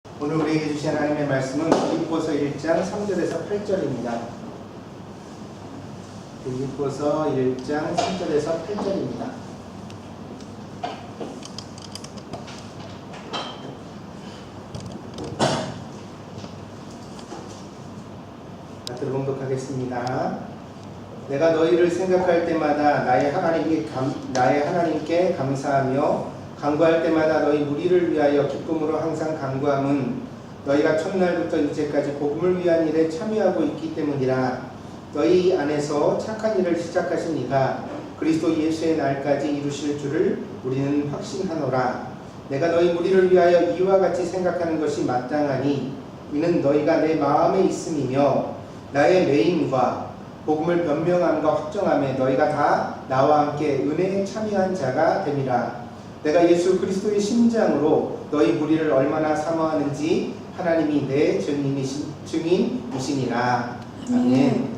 오늘 우리에게 주신 하나님의 말씀은 빌립보서 1장 3절에서 8절입니다. 빌립보서 1장 3절에서 8절입니다. 봉독하겠습니다. 내가 너희를 생각할 때마다 나의 하나님께 감사하며 간구할 때마다 너희 무리를 위하여 기쁨으로 항상 간구함은 너희가 첫날부터 이제까지 복음을 위한 일에 참여하고 있기 때문이라. 너희 안에서 착한 일을 시작하신 이가 그리스도 예수의 날까지 이루실 줄을 우리는 확신하노라. 내가 너희 무리를 위하여 이와 같이 생각하는 것이 마땅하니 이는 너희가 내 마음에 있음이며 나의 매임과 복음을 변명함과 확정함에 너희가 다 나와 함께 은혜에 참여한 자가 됨이라. 내가 예수 그리스도의 심장으로 너희 무리를 얼마나 사모하는지 하나님이 내 증인이시니라. 아멘.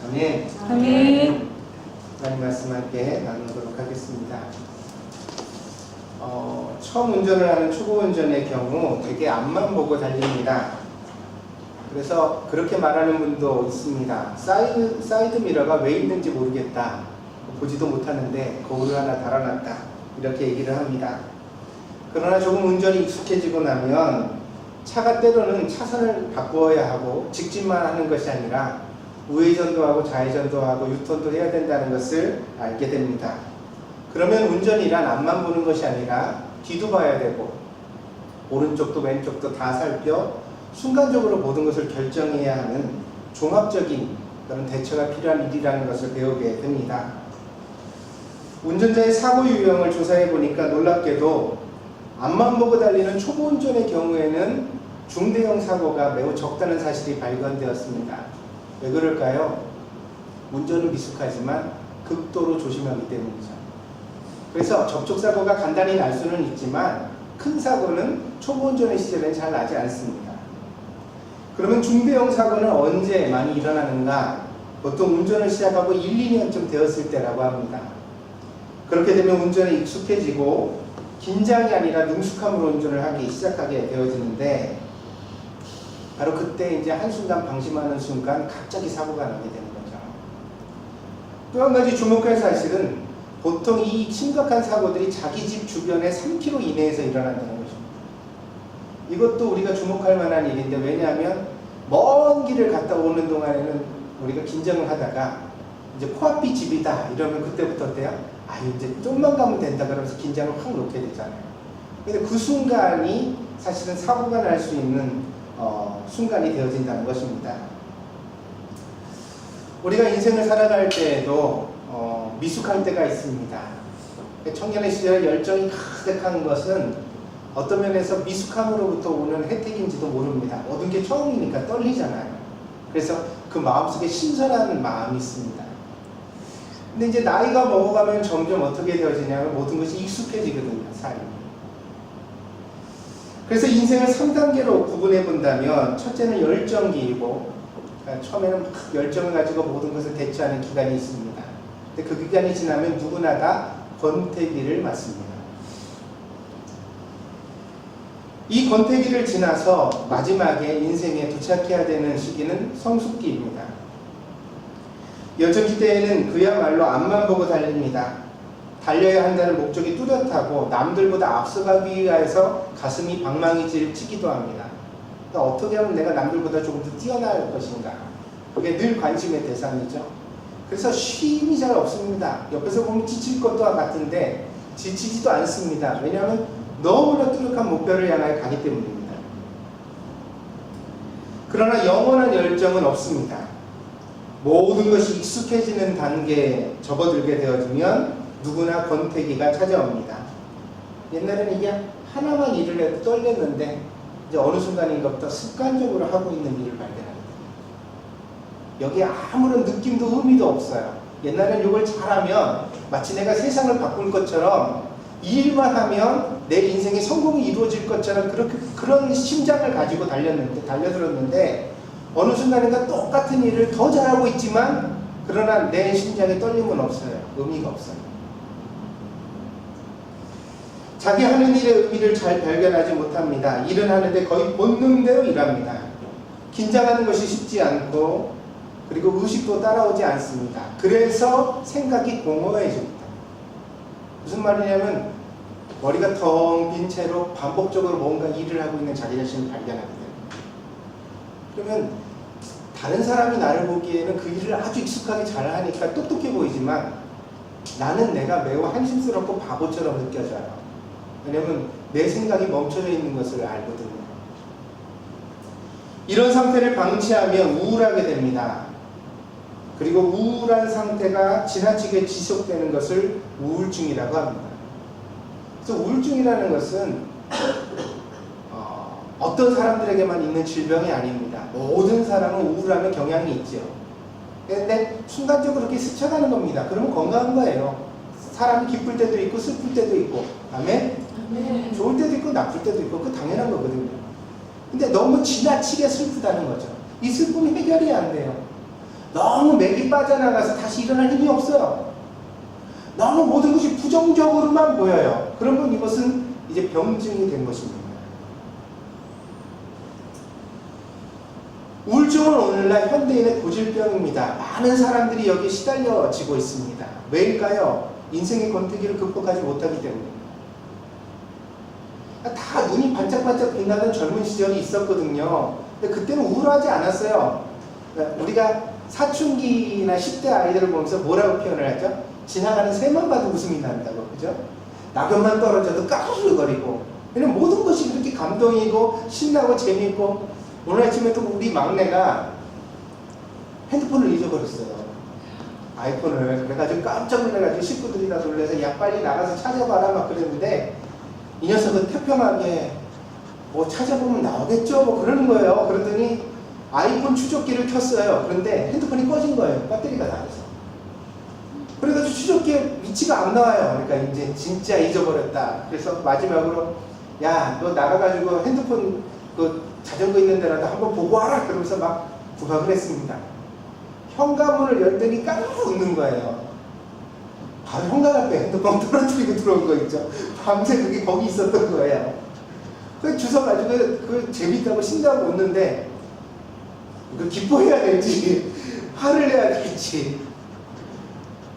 아멘. 아멘. 하나님 말씀 함께 나누도록 하겠습니다. 처음 운전을 하는 초보 운전의 경우 되게 앞만 보고 달립니다. 그래서 그렇게 말하는 분도 있습니다. 사이드 미러가 왜 있는지 모르겠다. 보지도 못하는데 거울을 하나 달아놨다. 이렇게 얘기를 합니다. 그러나 조금 운전이 익숙해지고 나면 차가 때로는 차선을 바꾸어야 하고 직진만 하는 것이 아니라 우회전도 하고 좌회전도 하고 유턴도 해야 된다는 것을 알게 됩니다. 그러면 운전이란 앞만 보는 것이 아니라 뒤도 봐야 되고 오른쪽도 왼쪽도 다 살펴 순간적으로 모든 것을 결정해야 하는 종합적인 그런 대처가 필요한 일이라는 것을 배우게 됩니다. 운전자의 사고 유형을 조사해 보니까 놀랍게도 앞만 보고 달리는 초보 운전의 경우에는 중대형 사고가 매우 적다는 사실이 발견되었습니다. 왜 그럴까요? 운전은 미숙하지만 극도로 조심하기 때문이죠. 그래서 접촉사고가 간단히 날 수는 있지만 큰 사고는 초보 운전의 시절에는 잘 나지 않습니다. 그러면 중대형 사고는 언제 많이 일어나는가? 보통 운전을 시작하고 1, 2년쯤 되었을 때라고 합니다. 그렇게 되면 운전에 익숙해지고 긴장이 아니라 능숙함으로 운전을 하기 시작하게 되어지는데 바로 그때 이제 한순간 방심하는 순간 갑자기 사고가 나게 되는 거죠. 또 한 가지 주목할 사실은 보통 이 심각한 사고들이 자기 집 주변에 3km 이내에서 일어난다는 것입니다. 이것도 우리가 주목할 만한 일인데, 왜냐하면 먼 길을 갔다 오는 동안에는 우리가 긴장을 하다가 이제 코앞이 집이다 이러면 그때부터 어때요? 이제 좀만 가면 된다 그러면서 긴장을 확 놓게 되잖아요. 근데 그 순간이 사실은 사고가 날 수 있는 순간이 되어진다는 것입니다. 우리가 인생을 살아갈 때에도 미숙할 때가 있습니다. 청년의 시절에 열정이 가득한 것은 어떤 면에서 미숙함으로부터 오는 혜택인지도 모릅니다. 모든 게 처음이니까 떨리잖아요. 그래서 그 마음속에 신선한 마음이 있습니다. 근데 이제 나이가 먹어가면 점점 어떻게 되어지냐면 모든 것이 익숙해지거든요, 삶이. 그래서 인생을 3단계로 구분해 본다면 첫째는 열정기이고, 그러니까 처음에는 막 열정을 가지고 모든 것을 대처하는 기간이 있습니다. 근데 그 기간이 지나면 누구나 다 권태기를 맞습니다. 이 권태기를 지나서 마지막에 인생에 도착해야 되는 시기는 성숙기입니다. 여정시대에는 그야말로 앞만 보고 달립니다. 달려야 한다는 목적이 뚜렷하고 남들보다 앞서가기 위해서 가슴이 방망이질치기도 합니다. 그러니까 어떻게 하면 내가 남들보다 조금 더 뛰어날 것인가, 그게 늘 관심의 대상이죠. 그래서 쉼이 잘 없습니다. 옆에서 보면 지칠 것과 같은데 지치지도 않습니다. 왜냐하면 너무나 뚜렷한 목표를 향하여 가기 때문입니다. 그러나 영원한 열정은 없습니다. 모든 것이 익숙해지는 단계에 접어들게 되어지면 누구나 권태기가 찾아옵니다. 옛날에는 이게 하나만 일을 해도 떨렸는데 이제 어느 순간인가부터 습관적으로 하고 있는 일을 발견합니다. 여기에 아무런 느낌도 의미도 없어요. 옛날에는 이걸 잘하면 마치 내가 세상을 바꿀 것처럼 이 일만 하면 내 인생의 성공이 이루어질 것처럼 그런 심장을 가지고 달려들었는데 어느 순간인가 똑같은 일을 더 잘하고 있지만 그러나 내 심장에 떨림은 없어요. 의미가 없어요. 자기 하는 일의 의미를 잘 발견하지 못합니다. 일은 하는데 거의 본능대로 일합니다. 긴장하는 것이 쉽지 않고 그리고 의식도 따라오지 않습니다. 그래서 생각이 공허해집니다. 무슨 말이냐면 머리가 텅 빈 채로 반복적으로 뭔가 일을 하고 있는 자기 자신을 발견하게 됩니다. 그러면 다른 사람이 나를 보기에는 그 일을 아주 익숙하게 잘하니까 똑똑해 보이지만 나는 내가 매우 한심스럽고 바보처럼 느껴져요. 왜냐면 내 생각이 멈춰져 있는 것을 알거든요. 이런 상태를 방치하면 우울하게 됩니다. 그리고 우울한 상태가 지나치게 지속되는 것을 우울증이라고 합니다. 그래서 우울증이라는 것은 어떤 사람들에게만 있는 질병이 아닙니다. 모든 사람은 우울함의 경향이 있죠. 그런데 순간적으로 그렇게 스쳐가는 겁니다. 그러면 건강한 거예요. 사람이 기쁠 때도 있고 슬플 때도 있고, 아멘? 좋을 때도 있고 나쁠 때도 있고, 그거 당연한 거거든요. 근데 너무 지나치게 슬프다는 거죠. 이 슬픔이 해결이 안 돼요. 너무 맥이 빠져나가서 다시 일어날 힘이 없어요. 너무 모든 것이 부정적으로만 보여요. 그러면 이것은 이제 병증이 된 것입니다. 우울증은 오늘날 현대인의 고질병입니다. 많은 사람들이 여기에 시달려지고 있습니다. 왜일까요? 인생의 권태기를 극복하지 못하기 때문입니다. 다 눈이 반짝반짝 빛나던 젊은 시절이 있었거든요. 근데 그때는 우울하지 않았어요. 우리가 사춘기나 10대 아이들을 보면서 뭐라고 표현을 하죠? 지나가는 새만 봐도 웃음이 난다고, 그죠? 낙엽만 떨어져도 까르르거리고. 왜냐면 모든 것이 그렇게 감동이고 신나고 재미있고. 오늘 아침에도 우리 막내가 핸드폰을 잊어버렸어요. 아이폰을. 그래가지고 깜짝 놀라가지고 식구들이 다 놀라서 야 빨리 나가서 찾아봐라 막 그랬는데 이 녀석은 태평하게 뭐 찾아보면 나오겠죠 뭐 그러는 거예요. 그러더니 아이폰 추적기를 켰어요. 그런데 핸드폰이 꺼진 거예요. 배터리가 나가서. 그래가지고 추적기에 위치가 안 나와요. 그러니까 이제 진짜 잊어버렸다. 그래서 마지막으로 야 너 나가가지고 핸드폰 그 자전거 있는 데라도 한번 보고 와라. 그러면서 막 부탁을 했습니다. 현관문을 열더니 깜짝 웃는 거예요. 바로 현관 앞에 핸드폰 떨어뜨리고 들어온 거 있죠. 밤새 그게 거기 있었던 거예요. 그 주워가지고 그 재밌다고 신나고 웃는데 이거 기뻐해야 될지 화를 내야 될지.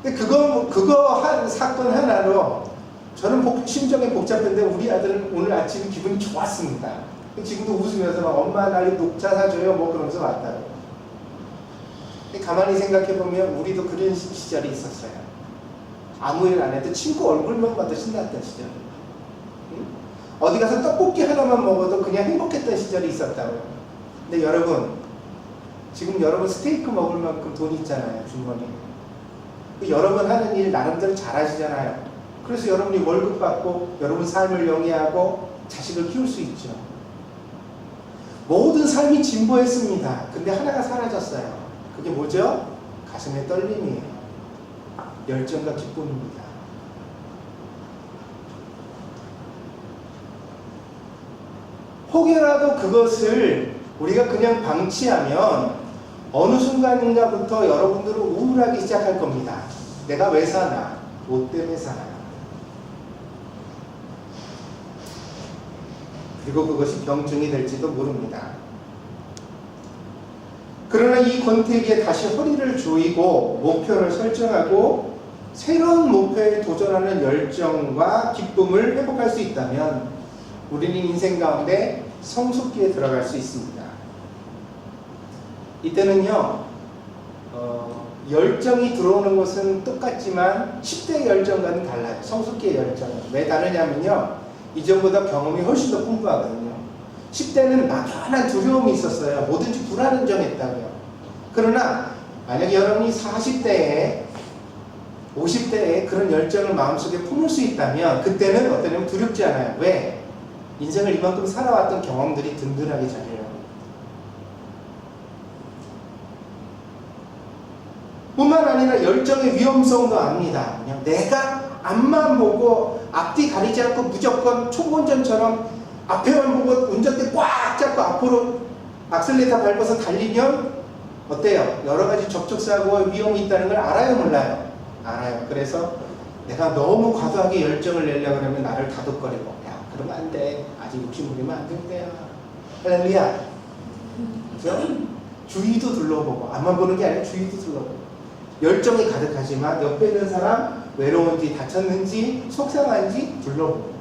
근데 그거 한 사건 하나로 저는 심정이 복잡한데 우리 아들은 오늘 아침 기분이 좋았습니다. 지금도 웃으면서 막 엄마 날 녹차 사줘요 뭐 그러면서 왔다고. 가만히 생각해보면 우리도 그런 시절이 있었어요. 아무 일 안 해도 친구 얼굴만 봐도 신났던 시절. 응? 어디 가서 떡볶이 하나만 먹어도 그냥 행복했던 시절이 있었다고요. 근데 여러분 지금 여러분 스테이크 먹을 만큼 돈 있잖아요. 주머니에. 여러분 하는 일 나름대로 잘하시잖아요. 그래서 여러분이 월급 받고 여러분 삶을 영위하고 자식을 키울 수 있죠. 모든 삶이 진보했습니다. 근데 하나가 사라졌어요. 그게 뭐죠? 가슴의 떨림이에요. 열정과 기쁨입니다. 혹여라도 그것을 우리가 그냥 방치하면 어느 순간인가부터 여러분들은 우울하기 시작할 겁니다. 내가 왜 사나? 뭐 때문에 사나? 그리고 그것이 병증이 될지도 모릅니다. 그러나 이 권태기에 다시 허리를 조이고 목표를 설정하고 새로운 목표에 도전하는 열정과 기쁨을 회복할 수 있다면 우리는 인생 가운데 성숙기에 들어갈 수 있습니다. 이때는요 열정이 들어오는 것은 똑같지만 10대의 열정과는 달라요. 성숙기의 열정은 왜 다르냐면요 이전보다 경험이 훨씬 더 풍부하거든요. 10대는 막연한 두려움이 있었어요. 뭐든지 불안정했다고요. 그러나 만약에 여러분이 40대에 50대에 그런 열정을 마음속에 품을 수 있다면 그때는 어떠냐면 두렵지 않아요. 왜? 인생을 이만큼 살아왔던 경험들이 든든하게 자리해요. 뿐만 아니라 열정의 위험성도 압니다. 그냥 내가 앞만 보고 앞뒤 가리지 않고 무조건 초보운전처럼 앞에만 보고 운전대 꽉 잡고 앞으로 악셀레이터 밟아서 달리면 어때요? 여러 가지 접촉사고와 위험이 있다는 걸 알아요, 몰라요? 알아요. 그래서 내가 너무 과도하게 열정을 내려고 그러면 나를 다독거리고, 야, 그러면 안 돼. 아직 욕심 부리면 안 된대요. 할렐루야. 그죠? 주위도 둘러보고, 앞만 보는 게 아니라 주위도 둘러보고. 열정이 가득하지만 옆에 있는 사람 외로운지 다쳤는지 속상한지 둘러보고.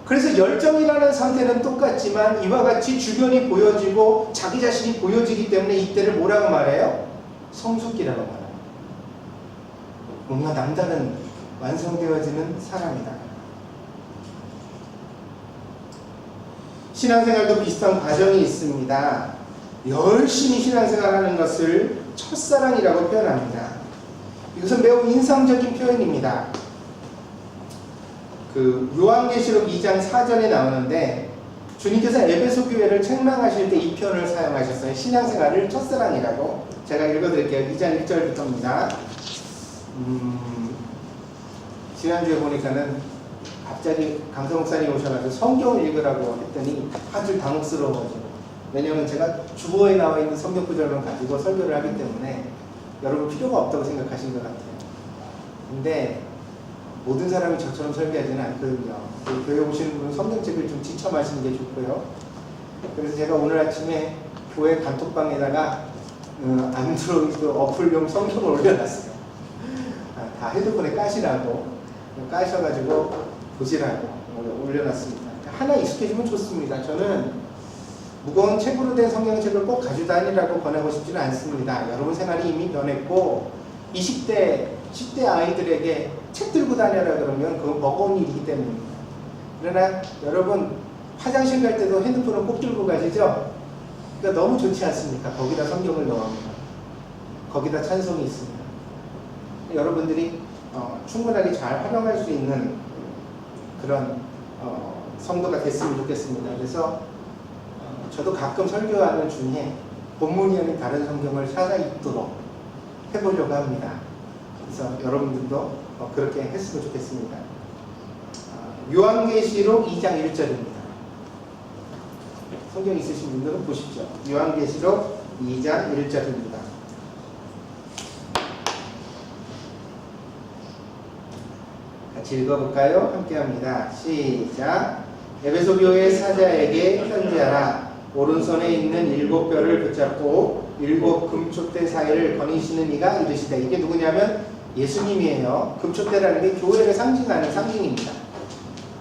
그래서 열정이라는 상태는 똑같지만 이와 같이 주변이 보여지고 자기 자신이 보여지기 때문에 이때를 뭐라고 말해요? 성숙기라고 말해요. 뭔가 남다른 완성되어지는 사람이다. 신앙생활도 비슷한 과정이 있습니다. 열심히 신앙생활하는 것을 첫사랑이라고 표현합니다. 이것은 매우 인상적인 표현입니다. 요한계시록 2장 4절에 나오는데 주님께서 에베소 교회를 책망하실 때 이 표현을 사용하셨어요. 신앙생활을 첫사랑이라고. 제가 읽어드릴게요. 2장 1절부터입니다. 지난주에 보니까는 갑자기 강성 목사님 오셔가지고 성경을 읽으라고 했더니 아주 당혹스러워가지고, 왜냐하면 제가 주보에 나와 있는 성경 구절만 가지고 설교를 하기 때문에 여러분 필요가 없다고 생각하신 것 같아요. 근데 모든 사람이 저처럼 설교하지는 않거든요. 교회 오시는 분은 성경책을 좀 지참하시는 게 좋고요. 그래서 제가 오늘 아침에 교회 단톡방에다가 안드로이드 어플용 성경을 올려놨어요. 다 핸드폰에 까시라고, 까셔가지고 보시라고 올려놨습니다. 하나 익숙해지면 좋습니다. 저는 무거운 책으로 된 성경책을 꼭 가지고 다니라고 권하고 싶지는 않습니다. 여러분 생활이 이미 변했고 20대, 10대 아이들에게 책 들고 다녀라 그러면 그건 버거운 일이기 때문입니다. 그러나 여러분 화장실 갈 때도 핸드폰을 꼭 들고 가시죠? 그러니까 너무 좋지 않습니까? 거기다 성경을 넣어합니다. 거기다 찬송이 있습니다. 여러분들이 충분하게 잘 활용할 수 있는 그런 성도가 됐으면 좋겠습니다. 그래서 저도 가끔 설교하는 중에 본문이 아닌 다른 성경을 찾아 읽도록 해보려고 합니다. 그래서 여러분들도 그렇게 했으면 좋겠습니다. 요한계시록 2장 1절입니다. 성경 있으신 분들은 보십시오. 요한계시록 2장 1절입니다. 같이 읽어볼까요? 함께합니다. 시작. 에베소 교회 사자에게 편지하라. 오른손에 있는 7뼈를 붙잡고 7 금촛대 사이를 거니시는 이가 이르시되. 이게 누구냐면 예수님이에요. 금촛대라는 게 교회를 상징하는 상징입니다.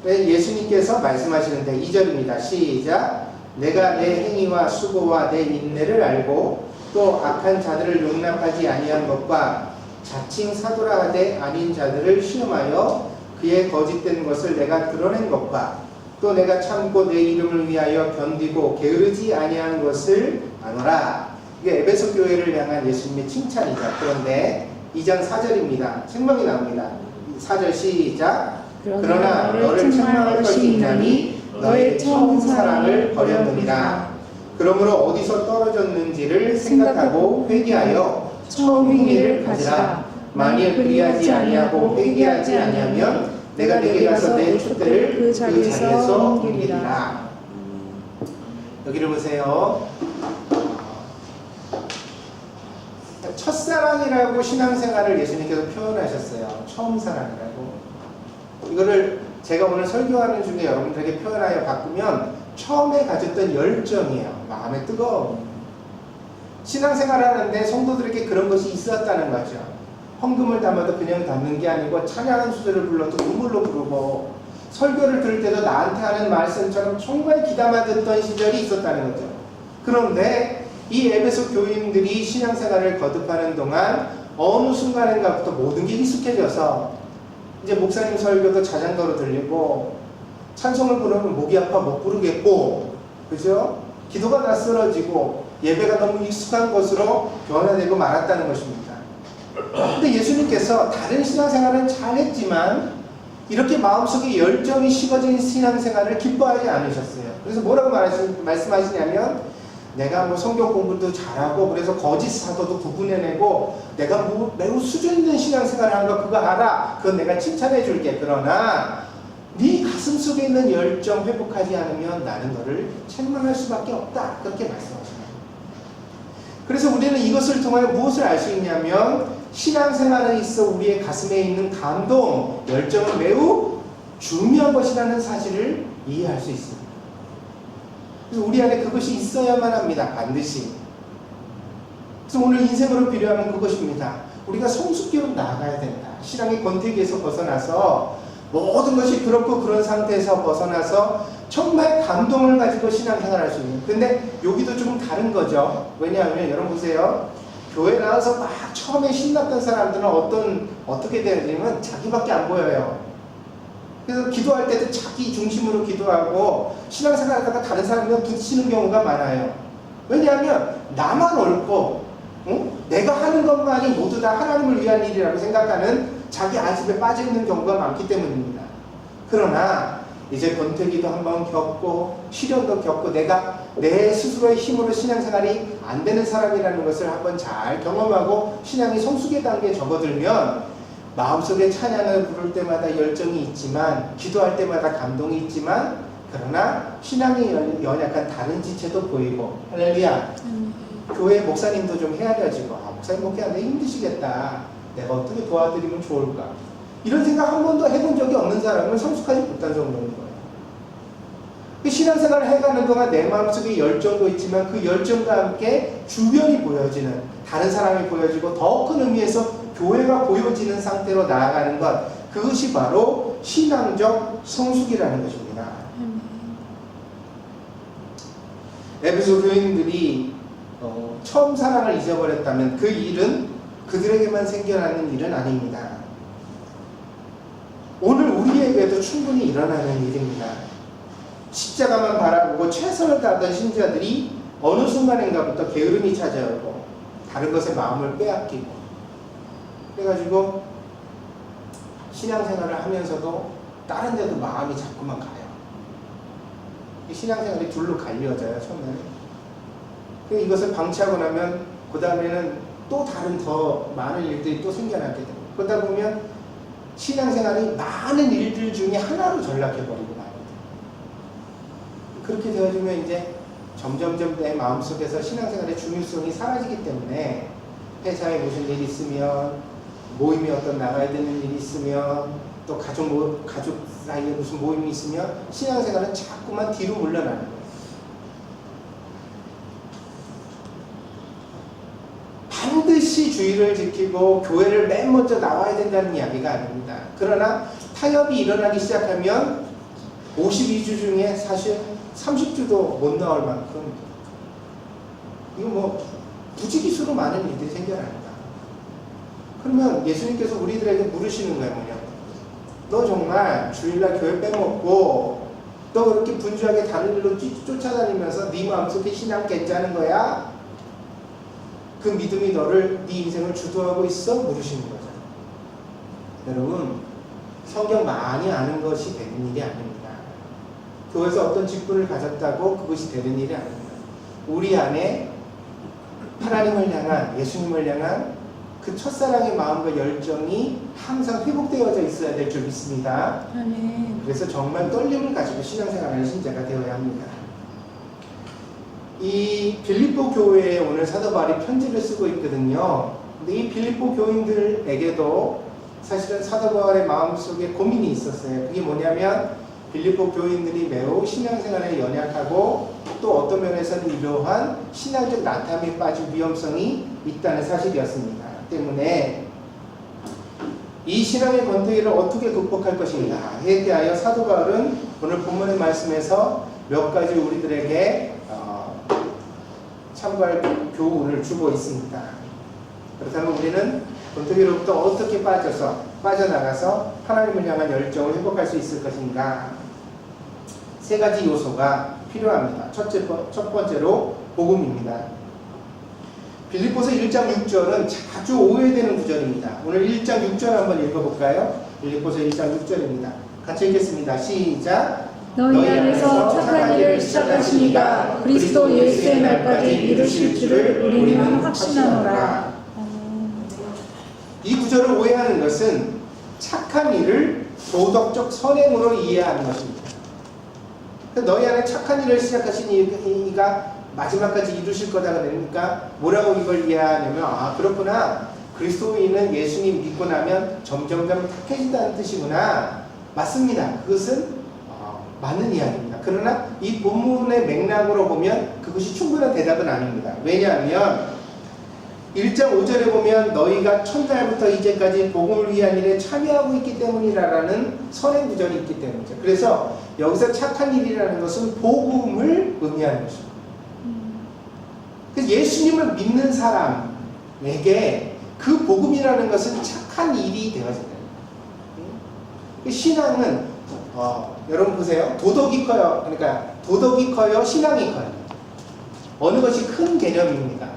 예수님께서 말씀하시는데 2절입니다. 시작. 내가 내 행위와 수고와 내 인내를 알고 또 악한 자들을 용납하지 아니한 것과 자칭 사도라 하되 아닌 자들을 시험하여 그의 거짓된 것을 내가 드러낸 것과 또 내가 참고 내 이름을 위하여 견디고 게으르지 아니한 것을 아노라. 이게 에베소 교회를 향한 예수님의 칭찬이죠. 그런데 2장 4절입니다. 책망이 나옵니다. 4절 시작. 그러나 너를 책망할 것이 있나니 너의 처음 사랑을 버렸느니라. 그러므로 어디서 떨어졌는지를 생각하고 회개하여 처음 행위를 가지라. 만일 그리하지 아니하고 회개하지 아니하면 내가 내게 가서 내 촛대를 그 자리에서 옮기리라. 여기를 보세요. 첫사랑이라고 신앙생활을 예수님께서 표현하셨어요. 처음 사랑이라고. 이거를 제가 오늘 설교하는 중에 여러분들에게 표현하여 바꾸면 처음에 가졌던 열정이에요. 마음의 뜨거움. 신앙생활 하는데 성도들에게 그런 것이 있었다는 거죠. 헌금을 담아도 그냥 담는 게 아니고 찬양한 수절을 불러도 눈물로 부르고 설교를 들을 때도 나한테 하는 말씀처럼 정말 귀담아 듣던 시절이 있었다는 거죠. 그런데 이 에베소 교인들이 신앙생활을 거듭하는 동안 어느 순간인가부터 모든 게 익숙해져서 이제 목사님 설교도 자장가로 들리고 찬송을 부르면 목이 아파 못 부르겠고, 그죠? 기도가 낯설어지고 예배가 너무 익숙한 것으로 변화되고 말았다는 것입니다. 근데 예수님께서 다른 신앙생활은 잘했지만 이렇게 마음속에 열정이 식어진 신앙생활을 기뻐하지 않으셨어요. 그래서 뭐라고 말씀하시냐면 내가 뭐 성경 공부도 잘하고 그래서 거짓 사도도 구분해내고 내가 뭐 매우 수준 있는 신앙생활을 하는 거 그거 알아. 그건 내가 칭찬해 줄게. 그러나 네 가슴 속에 있는 열정 회복하지 않으면 나는 너를 책망할 수밖에 없다. 그렇게 말씀하십니다. 그래서 우리는 이것을 통하여 무엇을 알 수 있냐면 신앙생활에 있어 우리의 가슴에 있는 감동, 열정은 매우 중요한 것이라는 사실을 이해할 수 있습니다. 그래서 우리 안에 그것이 있어야만 합니다. 반드시. 그래서 오늘 인생으로 필요한 그것입니다. 우리가 성숙기로 나아가야 된다. 신앙의 권태기에서 벗어나서 모든 것이 그렇고 그런 상태에서 벗어나서 정말 감동을 가지고 신앙생활을 할 수 있는. 근데 여기도 좀 다른 거죠. 왜냐하면 여러분 보세요. 교회 나와서 막 처음에 신났던 사람들은 어떻게 되냐면 자기밖에 안 보여요. 그래서 기도할 때도 자기 중심으로 기도하고 신앙생활 하다가 다른 사람이랑 부딪히는 경우가 많아요. 왜냐하면 나만 옳고 내가 하는 것만이 모두 다 하나님을 위한 일이라고 생각하는 자기 아집에 빠져있는 경우가 많기 때문입니다. 그러나 이제 권태기도 한번 겪고 시련도 겪고 내가 내 스스로의 힘으로 신앙생활이 안 되는 사람이라는 것을 한번 잘 경험하고 신앙이 성숙의 단계에 접어들면 마음속에 찬양을 부를 때마다 열정이 있지만 기도할 때마다 감동이 있지만 그러나 신앙이 연약한 다른 지체도 보이고 할렐루야. 교회 목사님도 좀 헤아려지고 목사님 목회하는데 힘드시겠다. 내가 어떻게 도와드리면 좋을까. 이런 생각 한 번도 해본 적이 없는 사람은 성숙하지 못한 정도인 거예요. 그 신앙생활을 해가는 동안 내 마음속에 열정도 있지만 그 열정과 함께 주변이 보여지는 다른 사람이 보여지고 더 큰 의미에서 교회가 보여지는 상태로 나아가는 것, 그것이 바로 신앙적 성숙이라는 것입니다. 에베소 교인들이 처음 사랑을 잊어버렸다면 그 일은 그들에게만 생겨나는 일은 아닙니다. 오늘 우리에게도 충분히 일어나는 일입니다. 십자가만 바라보고 최선을 다하던 신자들이 어느 순간인가부터 게으름이 찾아오고 다른 것에 마음을 빼앗기고 그래가지고 신앙생활을 하면서도 다른 데도 마음이 자꾸만 가요. 신앙생활이 둘로 갈려져요. 처음에는. 이것을 방치하고 나면 그 다음에는 또 다른 더 많은 일들이 또 생겨나게 됩니다. 그러다 보면 신앙생활이 많은 일들 중에 하나로 전락해버리고 말입니다. 그렇게 되어지면 이제 점점점 내 마음속에서 신앙생활의 중요성이 사라지기 때문에 회사에 무슨 일이 있으면 모임이 어떤 나가야 되는 일이 있으면 또 가족 사이에 무슨 모임이 있으면 신앙생활은 자꾸만 뒤로 물러나는 거예요. 반드시 주의를 지키고 교회를 맨 먼저 나와야 된다는 이야기가 아닙니다. 그러나 타협이 일어나기 시작하면 52주 중에 사실 30주도 못 나올 만큼 이거 뭐 부지기수로 많은 일들이 생겨납니다. 그러면 예수님께서 우리들에게 물으시는 거예요. 뭐냐? 너 정말 주일날 교회 빼먹고 너 그렇게 분주하게 다른 일로 쫓아다니면서 네 마음속에 신앙 괜찮은 거야? 그 믿음이 너를 네 인생을 주도하고 있어? 물으시는 거죠. 여러분 성경 많이 아는 것이 되는 일이 아닙니다. 교회에서 어떤 직분을 가졌다고 그것이 되는 일이 아닙니다. 우리 안에 하나님을 향한 예수님을 향한 그 첫사랑의 마음과 열정이 항상 회복되어져 있어야 될 줄 믿습니다. 그래서 정말 떨림을 가지고 신앙생활하는 신자가 되어야 합니다. 이 빌립보 교회에 오늘 사도 바울이 편지를 쓰고 있거든요. 근데 이 빌립보 교인들에게도 사실은 사도 바울의 마음속에 고민이 있었어요. 그게 뭐냐면 빌립보 교인들이 매우 신앙생활에 연약하고 또 어떤 면에서는 이러한 신앙적 나탐에 빠질 위험성이 있다는 사실이었습니다. 때문에 이 신앙의 권태기를 어떻게 극복할 것인가에 대하여 사도 바울은 오늘 본문의 말씀에서 몇 가지 우리들에게 참고할 교훈을 주고 있습니다. 그렇다면 우리는 권태기로부터 어떻게 빠져나가서 하나님을 향한 열정을 회복할 수 있을 것인가? 세 가지 요소가 필요합니다. 첫 번째로 복음입니다. 빌립보서 1장 6절은 자주 오해되는 구절입니다. 오늘 1장 6절 한번 읽어볼까요? 빌립보서 1장 6절입니다. 같이 읽겠습니다. 시작. 너희 안에서 착한 일을 시작하신 이가 그리스도 예수의 날까지 이루실 줄을 우리는 확신하노라. 이 구절을 오해하는 것은 착한 일을 도덕적 선행으로 이해하는 것입니다. 너희 안에 착한 일을 시작하신 이가 마지막까지 이루실 거다 그러니까 뭐라고 이걸 이해하냐면 그렇구나. 그리스도인은 예수님 믿고 나면 점점점 착해진다는 뜻이구나. 맞습니다. 그것은 맞는 이야기입니다. 그러나 이 본문의 맥락으로 보면 그것이 충분한 대답은 아닙니다. 왜냐하면 1장 5절에 보면 너희가 첫날부터 이제까지 복음을 위한 일에 참여하고 있기 때문이라는 선행 구절이 있기 때문이죠. 그래서 여기서 착한 일이라는 것은 복음을 의미하는 것입니다. 그래서 예수님을 믿는 사람에게 그 복음이라는 것은 착한 일이 되어져요. 신앙은 여러분 보세요. 도덕이 커요. 그러니까 도덕이 커요. 신앙이 커요. 어느 것이 큰 개념입니다.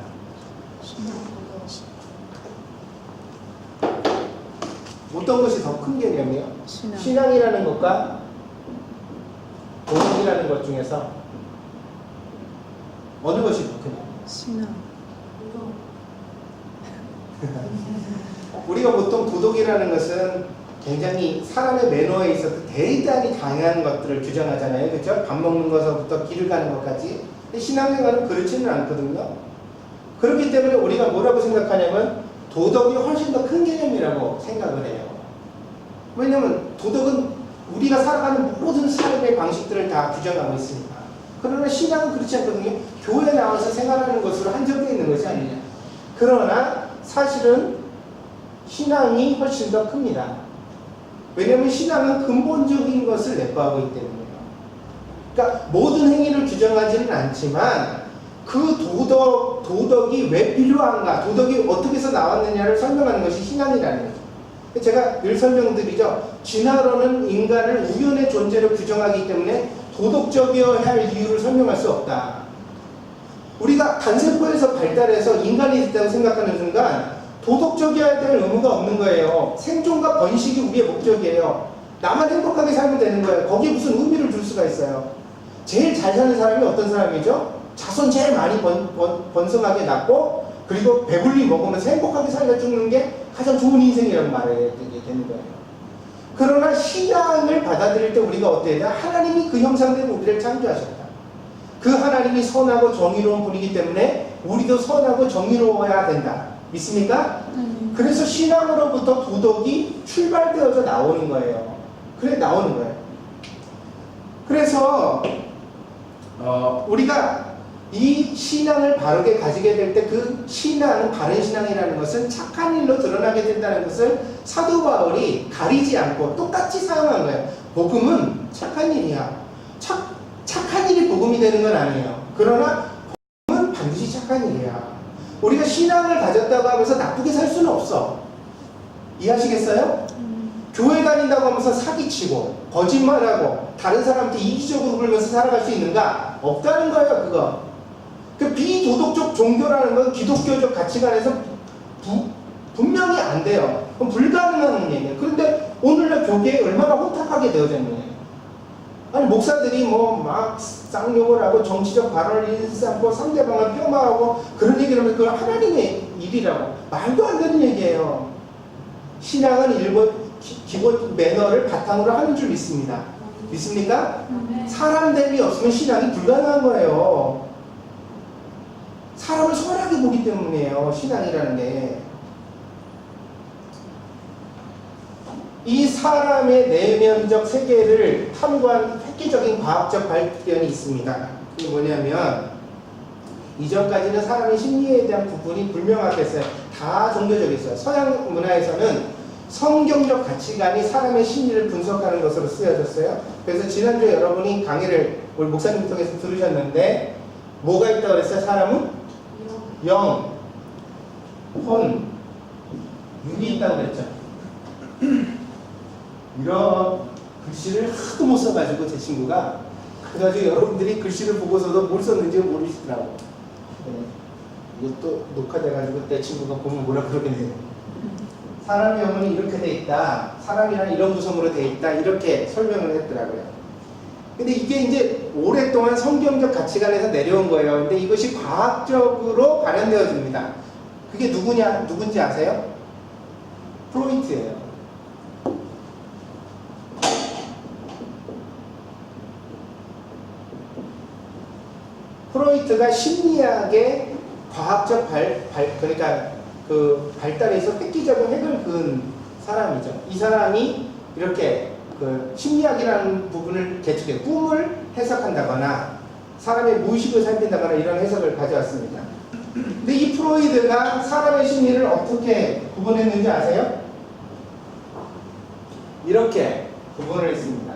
어떤 것이 더 큰 개념이에요? 신앙이라는 것과 도덕이라는 것 중에서 어느 것이 더 크냐? 신앙. 우리가 보통 도덕이라는 것은 굉장히 사람의 매너에 있어서 대단히 다양한 것들을 규정하잖아요. 그렇죠? 밥 먹는 것부터 길을 가는 것까지. 근데 신앙생활은 그렇지는 않거든요. 그렇기 때문에 우리가 뭐라고 생각하냐면 도덕이 훨씬 더 큰 개념이라고 생각을 해요. 왜냐하면 도덕은 우리가 살아가는 모든 삶의 방식들을 다 규정하고 있으니까. 그러나 신앙은 그렇지 않거든요. 교회에 나와서 생활하는 것으로 한정되어 있는 것이 아니냐. 그러나 사실은 신앙이 훨씬 더 큽니다. 왜냐하면 신앙은 근본적인 것을 내포하고 있기 때문이에요. 그러니까 모든 행위를 규정하지는 않지만 그 도덕이 왜 필요한가, 도덕이 어떻게 해서 나왔느냐를 설명하는 것이 신앙이라는 거죠. 제가 늘 설명드리죠. 진화론은 인간을 우연의 존재로 규정하기 때문에 도덕적이어야 할 이유를 설명할 수 없다. 우리가 단세포에서 발달해서 인간이 됐다고 생각하는 순간 도덕적이어야 될 의무가 없는 거예요. 생존과 번식이 우리의 목적이에요. 나만 행복하게 살면 되는 거예요. 거기에 무슨 의미를 둘 수가 있어요. 제일 잘 사는 사람이 어떤 사람이죠? 자손 제일 많이 번성하게 낳고 그리고 배불리 먹으면서 행복하게 살다 죽는 게 가장 좋은 인생이라고 말해야 되는 거예요. 그러나 신앙을 받아들일 때 우리가 어때야 돼? 하나님이 그 형상대로 우리를 창조하셨다. 그 하나님이 선하고 정의로운 분이기 때문에 우리도 선하고 정의로워야 된다. 믿습니까? 그래서 신앙으로부터 도덕이 출발되어서 나오는 거예요. 그래 나오는 거예요. 그래서 우리가 이 신앙을 바르게 가지게 될 때 그 신앙, 바른 신앙이라는 것은 착한 일로 드러나게 된다는 것을 사도 바울이 가리지 않고 똑같이 사용한 거예요. 복음은 착한 일이야. 착한 일이 복음이 되는 건 아니에요. 그러나 복음은 반드시 착한 일이야. 우리가 신앙을 가졌다고 하면서 나쁘게 살 수는 없어. 이해하시겠어요? 교회 다닌다고 하면서 사기치고 거짓말하고 다른 사람한테 이기적으로 굴면서 살아갈 수 있는가? 없다는 거예요. 그거. 그 비도덕적 종교라는 건 기독교적 가치관에서 분명히 안 돼요. 그럼 불가능한 얘기예요. 그런데 오늘날 교계에 얼마나 혼탁하게 되어졌느냐. 아니 목사들이 뭐 막 쌍욕을 하고 정치적 발언을 일삼고 상대방을 폄하하고 그런 얘기를 하면 그건 하나님의 일이라고. 말도 안 되는 얘기예요. 신앙은 기본 매너를 바탕으로 하는 줄 믿습니다. 믿습니까? 사람 대비 없으면 신앙이 불가능한 거예요. 사람을 선하게 보기 때문이에요. 신앙이라는 게. 이 사람의 내면적 세계를 탐구한 획기적인 과학적 발견이 있습니다. 그게 뭐냐면 이전까지는 사람의 심리에 대한 부분이 불명확했어요. 다 종교적이었어요. 서양 문화에서는 성경적 가치관이 사람의 심리를 분석하는 것으로 쓰여졌어요. 그래서 지난주에 여러분이 강의를 우리 목사님 통해서 들으셨는데 뭐가 있다고 그랬어요? 사람은? 영, 혼, 육이 있다고 그랬죠. 이런 글씨를 하도 못 써가지고 제 친구가 그래가지고 여러분들이 글씨를 보고서도 뭘 썼는지 모르시더라고. 네. 이것도 녹화돼가지고 내 친구가 보면 뭐라 그러겠네요. 사람의 영혼이 이렇게 돼 있다. 사람이란 이런 구성으로 돼 있다. 이렇게 설명을 했더라고요. 근데 이게 이제 오랫동안 성경적 가치관에서 내려온 거예요. 근데 이것이 과학적으로 발현되어집니다. 그게 누군지 아세요? 프로이트예요. 프로이트가 심리학의 과학적 그러니까 그 발달에서 획기적인 획을 그은 사람이죠. 이 사람이 이렇게 그 심리학이라는 부분을 개척해 꿈을 해석한다거나 사람의 무의식을 살핀다거나 이런 해석을 가져왔습니다. 근데 이 프로이드가 사람의 심리를 어떻게 구분했는지 아세요? 이렇게 구분을 했습니다.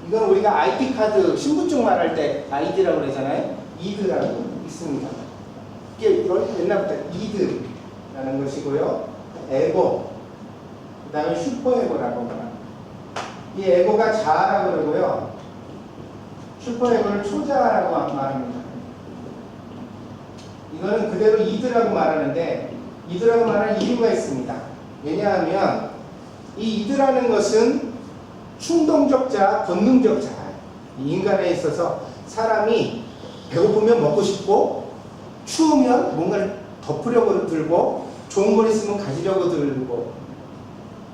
이건 우리가 ID 카드 신분증 말할 때 ID라고 그러잖아요. 이드라고 있습니다. 이게 옛날부터 이드라는 것이고요. 에고, 그 다음에 슈퍼에고라고 말합니다. 이 에고가 자아라고 그러고요. 슈퍼에고를 초자아라고 말합니다. 이거는 그대로 이드라고 말하는데 이드라고 말하는 이유가 있습니다. 왜냐하면 이 이드라는 것은 충동적 자아, 본능적 자아예요. 이 인간에 있어서 사람이 배고프면 먹고 싶고 추우면 뭔가를 덮으려고 들고 좋은 걸 있으면 가지려고 들고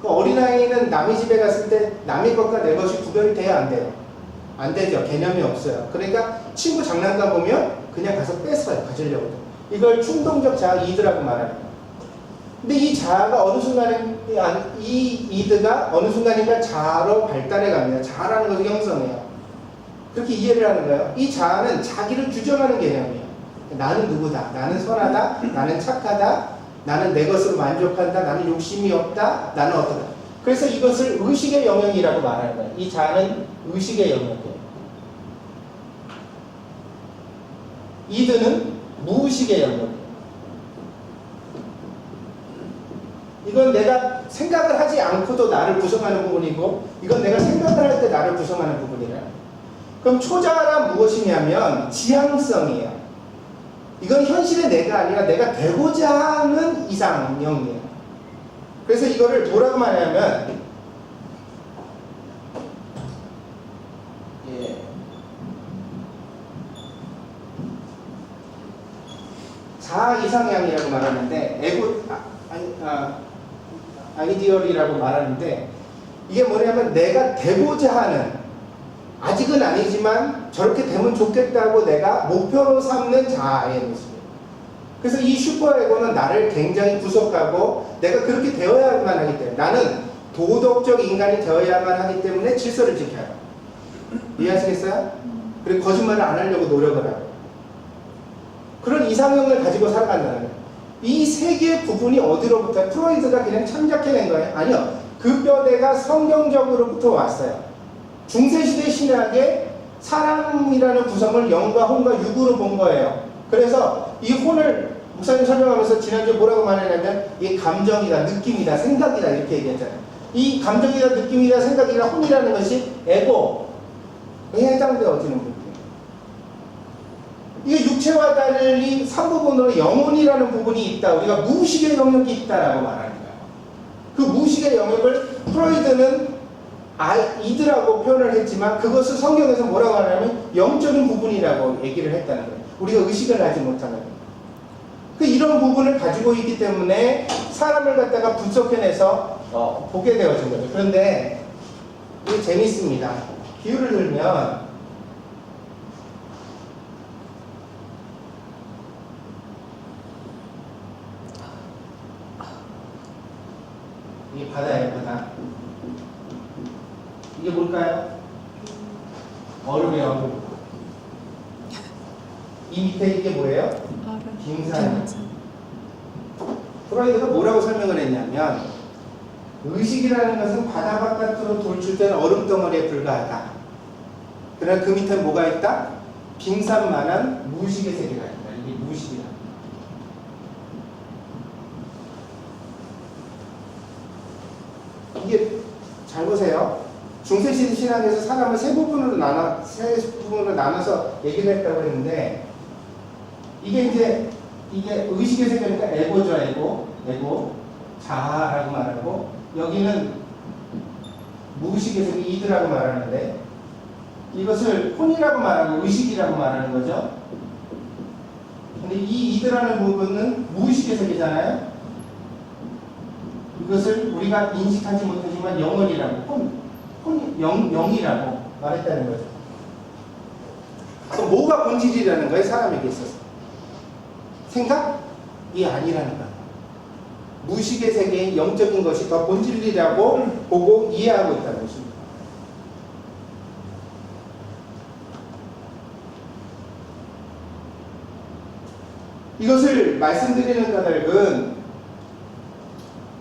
그 어린아이는 남의 집에 갔을 때 남의 것과 내 것이 구별이 돼야 안 돼요. 안 되죠. 개념이 없어요. 그러니까 친구 장난감 보면 그냥 가서 뺏어요. 가지려고. 이걸 충동적 자아 이드라고 말합니다. 근데 이 자아가 어느 순간에 이 이드가 어느 순간인가 자아로 발달해 갑니다. 자아라는 것을 형성해요. 그렇게 이해를 하는 거예요. 이 자아는 자기를 규정하는 개념이에요. 나는 누구다. 나는 선하다. 나는 착하다. 나는 내 것으로 만족한다. 나는 욕심이 없다. 나는 어떠다. 그래서 이것을 의식의 영역이라고 말하는 거예요. 이 자아는 의식의 영역이에요. 이드는 무의식의 영역이에요. 이건 내가 생각을 하지 않고도 나를 구성하는 부분이고 이건 내가 생각을 할 때 나를 구성하는 부분이래요. 그럼 초자아란 무엇이냐면 지향성이에요. 이건 현실의 내가 아니라 내가 되고자 하는 이상형이에요. 그래서 이거를 뭐라고 말하냐면 자아 이상향이라고 말하는데 아이디얼이라고 말하는데 이게 뭐냐면 내가 되고자 하는 아직은 아니지만 저렇게 되면 좋겠다고 내가 목표로 삼는 자아의 모습이에요. 그래서 이 슈퍼에고는 나를 굉장히 구속하고 내가 그렇게 되어야만 하기 때문에 나는 도덕적 인간이 되어야만 하기 때문에 질서를 지켜요. 이해하시겠어요? 그리고 거짓말을 안 하려고 노력을 하고 그런 이상형을 가지고 살아간다는 거예요. 이 세 개의 부분이 어디로부터 프로이드가 그냥 참작해낸 거예요? 아니요. 그 뼈대가 성경적으로부터 왔어요. 중세시대 신학에 사람이라는 구성을 영과 혼과 육으로 본 거예요. 그래서 이 혼을 목사님 설명하면서 지난주에 뭐라고 말했냐면 이게 감정이다, 느낌이다, 생각이다 이렇게 얘기했잖아요. 이 감정이다, 느낌이다, 생각이다, 혼이라는 것이 에고에 해당되어지는 부분이에요. 이게 육체와 달리 3부분으로 영혼이라는 부분이 있다. 우리가 무의식의 영역이 있다라고 말하는 거예요. 그 무의식의 영역을 프로이드는 이드라고 표현을 했지만 그것을 성경에서 뭐라고 하냐면 영적인 부분이라고 얘기를 했다는 거예요. 우리가 의식을 하지 못하는 거예요. 이런 부분을 가지고 있기 때문에 사람을 갖다가 분석해내서 보게 되어진 거죠. 그런데 이게 재밌습니다. 비유를 들면 이게 바다예요, 바다. 이게 뭘까요? 얼음이에요, 얼음. 이 밑에 이게 뭐예요? 빙산이에요. 프로이드가 뭐라고 설명을 했냐면 의식이라는 것은 바다 바깥으로 돌출된 얼음덩어리에 불과하다. 그러나 그 밑에 뭐가 있다? 빙산만한 무의식의 세계가 있다. 이게 무의식이다. 이게 잘 보세요. 중세시대 신학에서 사람을 세 부분으로 나눠서 얘기를 했다고 했는데 이게 의식의 세계니까 에고죠, 에고, 자아라고 말하고 여기는 무의식의 세계 이드라고 말하는데 이것을 혼이라고 말하고 의식이라고 말하는 거죠. 근데 이 이드라는 부분은 무의식의 세계잖아요. 그것을 우리가 인식하지 못하지만 영혼이라고, 영이라고 말했다는 거죠. 그럼 뭐가 본질이라는 거예요? 사람에게 있어서. 생각이 아니라는 거예요. 무의식의 세계의 영적인 것이 더 본질이라고 보고 이해하고 있다는 것입니다. 이것을 말씀드리는 까닭은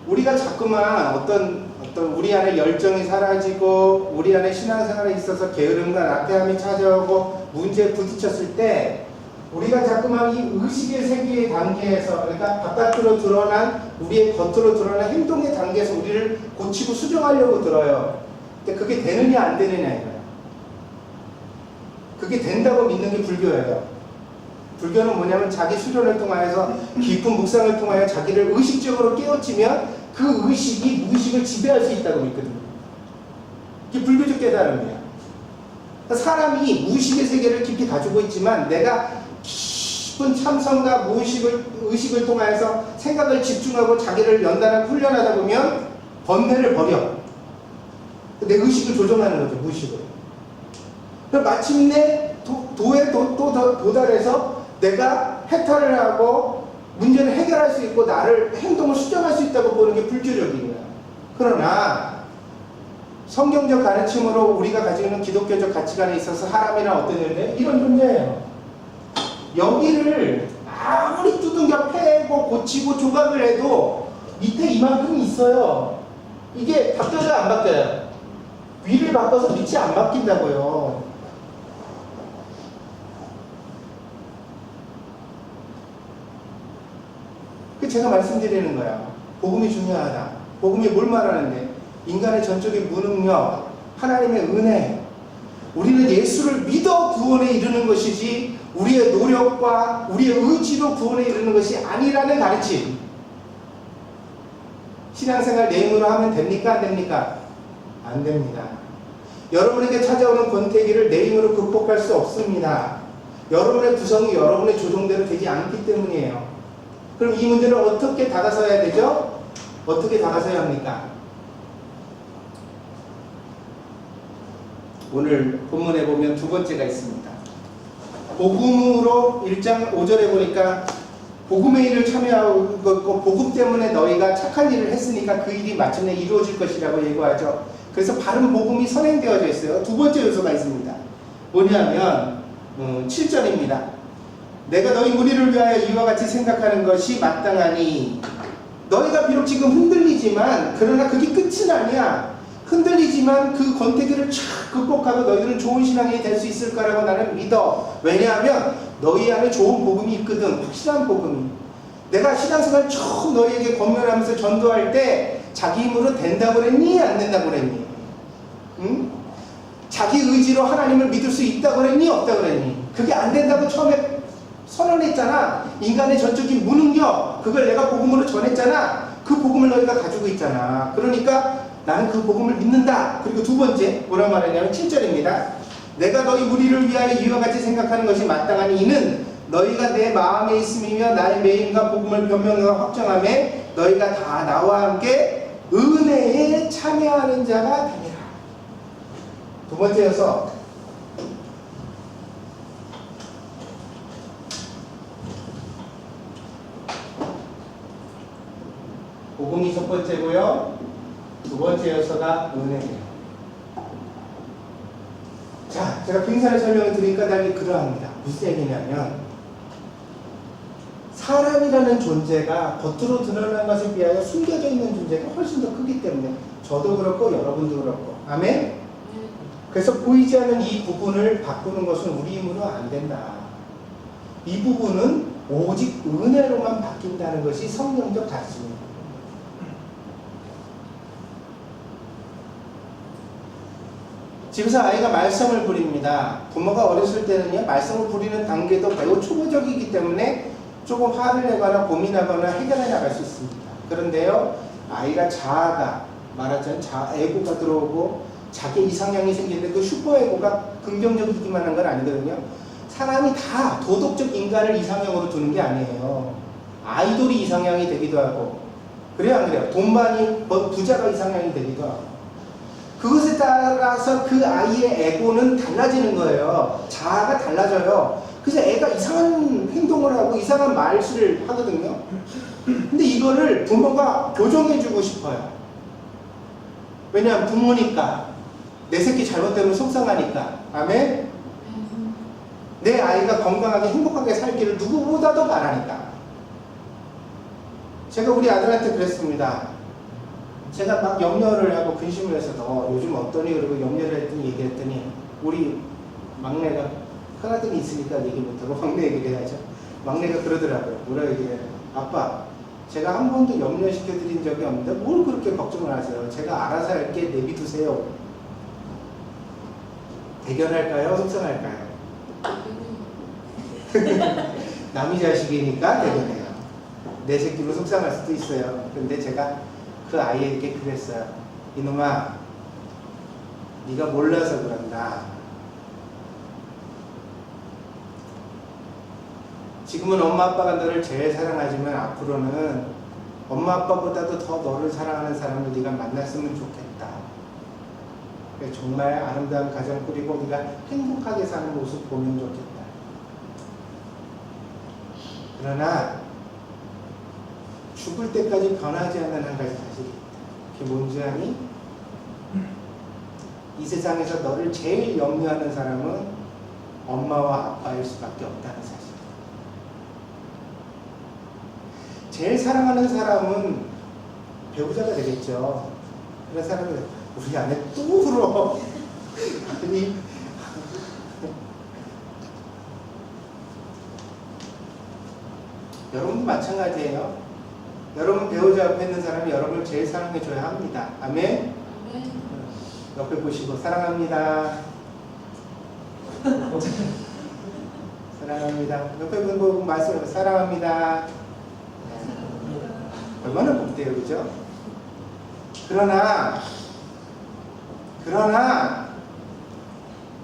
우리가 자꾸만 어떤 우리 안에 열정이 사라지고 우리 안에 신앙생활에 있어서 게으름과 나태함이 찾아오고 문제에 부딪혔을 때 우리가 자꾸만 이 의식의 세계의 단계에서, 그러니까 바깥으로 드러난 우리의 겉으로 드러난 행동의 단계에서 우리를 고치고 수정하려고 들어요. 근데 그게 되느냐 안 되느냐 이거예요. 그게 된다고 믿는 게 불교예요. 불교는 뭐냐면 자기 수련을 통하여서 깊은 묵상을 통하여 자기를 의식적으로 깨우치면 그 의식이 무의식을 지배할 수 있다고 믿거든요. 이게 불교적 깨달음이에요. 사람이 무의식의 세계를 깊이 가지고 있지만 내가 깊은 참선과 의식을 통하여서 생각을 집중하고 자기를 연달아 훈련하다 보면 번뇌를 버려. 내 의식을 조정하는 거죠, 무의식을. 마침내 도에 도달해서 내가 해탈을 하고 문제를 해결할 수 있고 나를 행동을 수정할 수 있다고 보는 게 불교적인 거야. 그러나 성경적 가르침으로 우리가 가지고 있는 기독교적 가치관에 있어서 사람이란 어떤 존재? 이런 존재예요. 여기를 아무리 두둥겨 패고 고치고 조각을 해도 밑에 이만큼이 있어요. 이게 바뀌어요, 안 바뀌어요? 위를 바꿔서 밑이 안 바뀐다고요. 제가 말씀드리는 거야. 복음이 중요하다. 복음이 뭘 말하는데? 인간의 전적인 무능력, 하나님의 은혜. 우리는 예수를 믿어 구원에 이르는 것이지 우리의 노력과 우리의 의지로 구원에 이르는 것이 아니라는 가르침. 신앙생활 내 힘으로 하면 됩니까? 안 됩니까? 안 됩니다. 여러분에게 찾아오는 권태기를 내 힘으로 극복할 수 없습니다. 여러분의 구성이 여러분의 조종대로 되지 않기 때문이에요. 그럼 이 문제를 어떻게 다가서야 되죠? 어떻게 다가서야 합니까? 오늘 본문에 보면 두 번째가 있습니다. 복음으로 1장 5절에 보니까 복음의 일을 참여하고 복음 때문에 너희가 착한 일을 했으니까 그 일이 마침내 이루어질 것이라고 예고하죠. 그래서 바른 복음이 선행되어져 있어요. 두 번째 요소가 있습니다. 뭐냐면 7절입니다. 내가 너희 무리를 위하여 이와 같이 생각하는 것이 마땅하니 너희가 비록 지금 흔들리지만 그러나 그게 끝은 아니야. 흔들리지만 그 권태기를 쫙 극복하고 너희들은 좋은 신앙이 될 수 있을 거라고 나는 믿어. 왜냐하면 너희 안에 좋은 복음이 있거든. 확실한 복음이. 내가 신앙생활 처음 너희에게 권면하면서 전도할 때 자기 힘으로 된다고 그랬니? 안 된다고 그랬니? 응? 자기 의지로 하나님을 믿을 수 있다고 그랬니? 없다고 그랬니? 그게 안 된다고 처음에 선언했잖아. 인간의 전적인 무능력, 그걸 내가 복음으로 전했잖아. 그 복음을 너희가 가지고 있잖아. 그러니까 나는 그 복음을 믿는다. 그리고 두 번째 뭐라고 말하냐면 7절입니다. 내가 너희 무리를 위하여 이와 같이 생각하는 것이 마땅하니 이는 너희가 내 마음에 있음이며 나의 매임과 복음을 변명하고 확정하며 너희가 다 나와 함께 은혜에 참여하는 자가 되니라. 두 번째여서 복음이 첫 번째고요. 두 번째 요소가 은혜예요. 자, 제가 빙산의 설명을 드릴 까닭이 그러합니다. 무슨 얘기냐면 사람이라는 존재가 겉으로 드러난 것에 비하여 숨겨져 있는 존재가 훨씬 더 크기 때문에 저도 그렇고 여러분도 그렇고. 아멘? 그래서 보이지 않는 이 부분을 바꾸는 것은 우리 힘으로 안 된다. 이 부분은 오직 은혜로만 바뀐다는 것이 성경적 가르침입니다. 집에서 아이가 말썽을 부립니다. 부모가 어렸을 때는요, 말썽을 부리는 단계도 매우 초보적이기 때문에 조금 화를 내거나 고민하거나 해결해 나갈 수 있습니다. 그런데요, 아이가 자아가, 말하자면 에고가 들어오고 자기 이상향이 생기는데 그 슈퍼에고가 긍정적이기만 한 건 아니거든요. 사람이 다 도덕적 인간을 이상형으로 두는 게 아니에요. 아이돌이 이상향이 되기도 하고, 그래요, 안 그래요? 돈 많이 부자가 이상형이 되기도 하고. 그것에 따라서 그 아이의 에고는 달라지는 거예요. 자아가 달라져요. 그래서 애가 이상한 행동을 하고 이상한 말실을 하거든요. 근데 이거를 부모가 교정해주고 싶어요. 왜냐하면 부모니까. 내 새끼 잘못되면 속상하니까. 아멘? 내 아이가 건강하게 행복하게 살기를 누구보다도 바라니까. 제가 우리 아들한테 그랬습니다. 제가 막 염려를 하고 근심을 해서 너 요즘 어떠니? 그러고 염려를 했더니 얘기했더니 우리 막내가 큰아들이 있으니까 얘기 못하고 막내 얘기를 해야죠. 막내가 그러더라고요. 뭐라 얘기해요? 아빠, 제가 한 번도 염려시켜드린 적이 없는데 뭘 그렇게 걱정을 하세요? 제가 알아서 할게 내비두세요. 대견할까요? 속상할까요? 남의 자식이니까 대견해요. 내 새끼로 속상할 수도 있어요. 근데 제가 그 아이에게 그랬어요. 이놈아, 네가 몰라서 그런다. 지금은 엄마 아빠가 너를 제일 사랑하지만 앞으로는 엄마 아빠보다도 더 너를 사랑하는 사람을 네가 만났으면 좋겠다. 정말 아름다운 가정 꾸리고 네가 행복하게 사는 모습 보면 좋겠다. 그러나 죽을 때까지 변하지 않는 한 가지 사실이 있다. 그게 뭔지 아니? 이 세상에서 너를 제일 염려하는 사람은 엄마와 아빠일 수밖에 없다는 사실. 제일 사랑하는 사람은 배우자가 되겠죠. 그런 사람이 우리 안에 또 울어. 아니, 여러분도 마찬가지예요. 여러분 배우자 옆에 있는 사람이 여러분을 제일 사랑해줘야 합니다. 아멘? 아멘. 옆에 보시고 사랑합니다. 사랑합니다. 옆에 분 보고 말씀해 사랑합니다. 얼마나 복돼요, 그죠? 그러나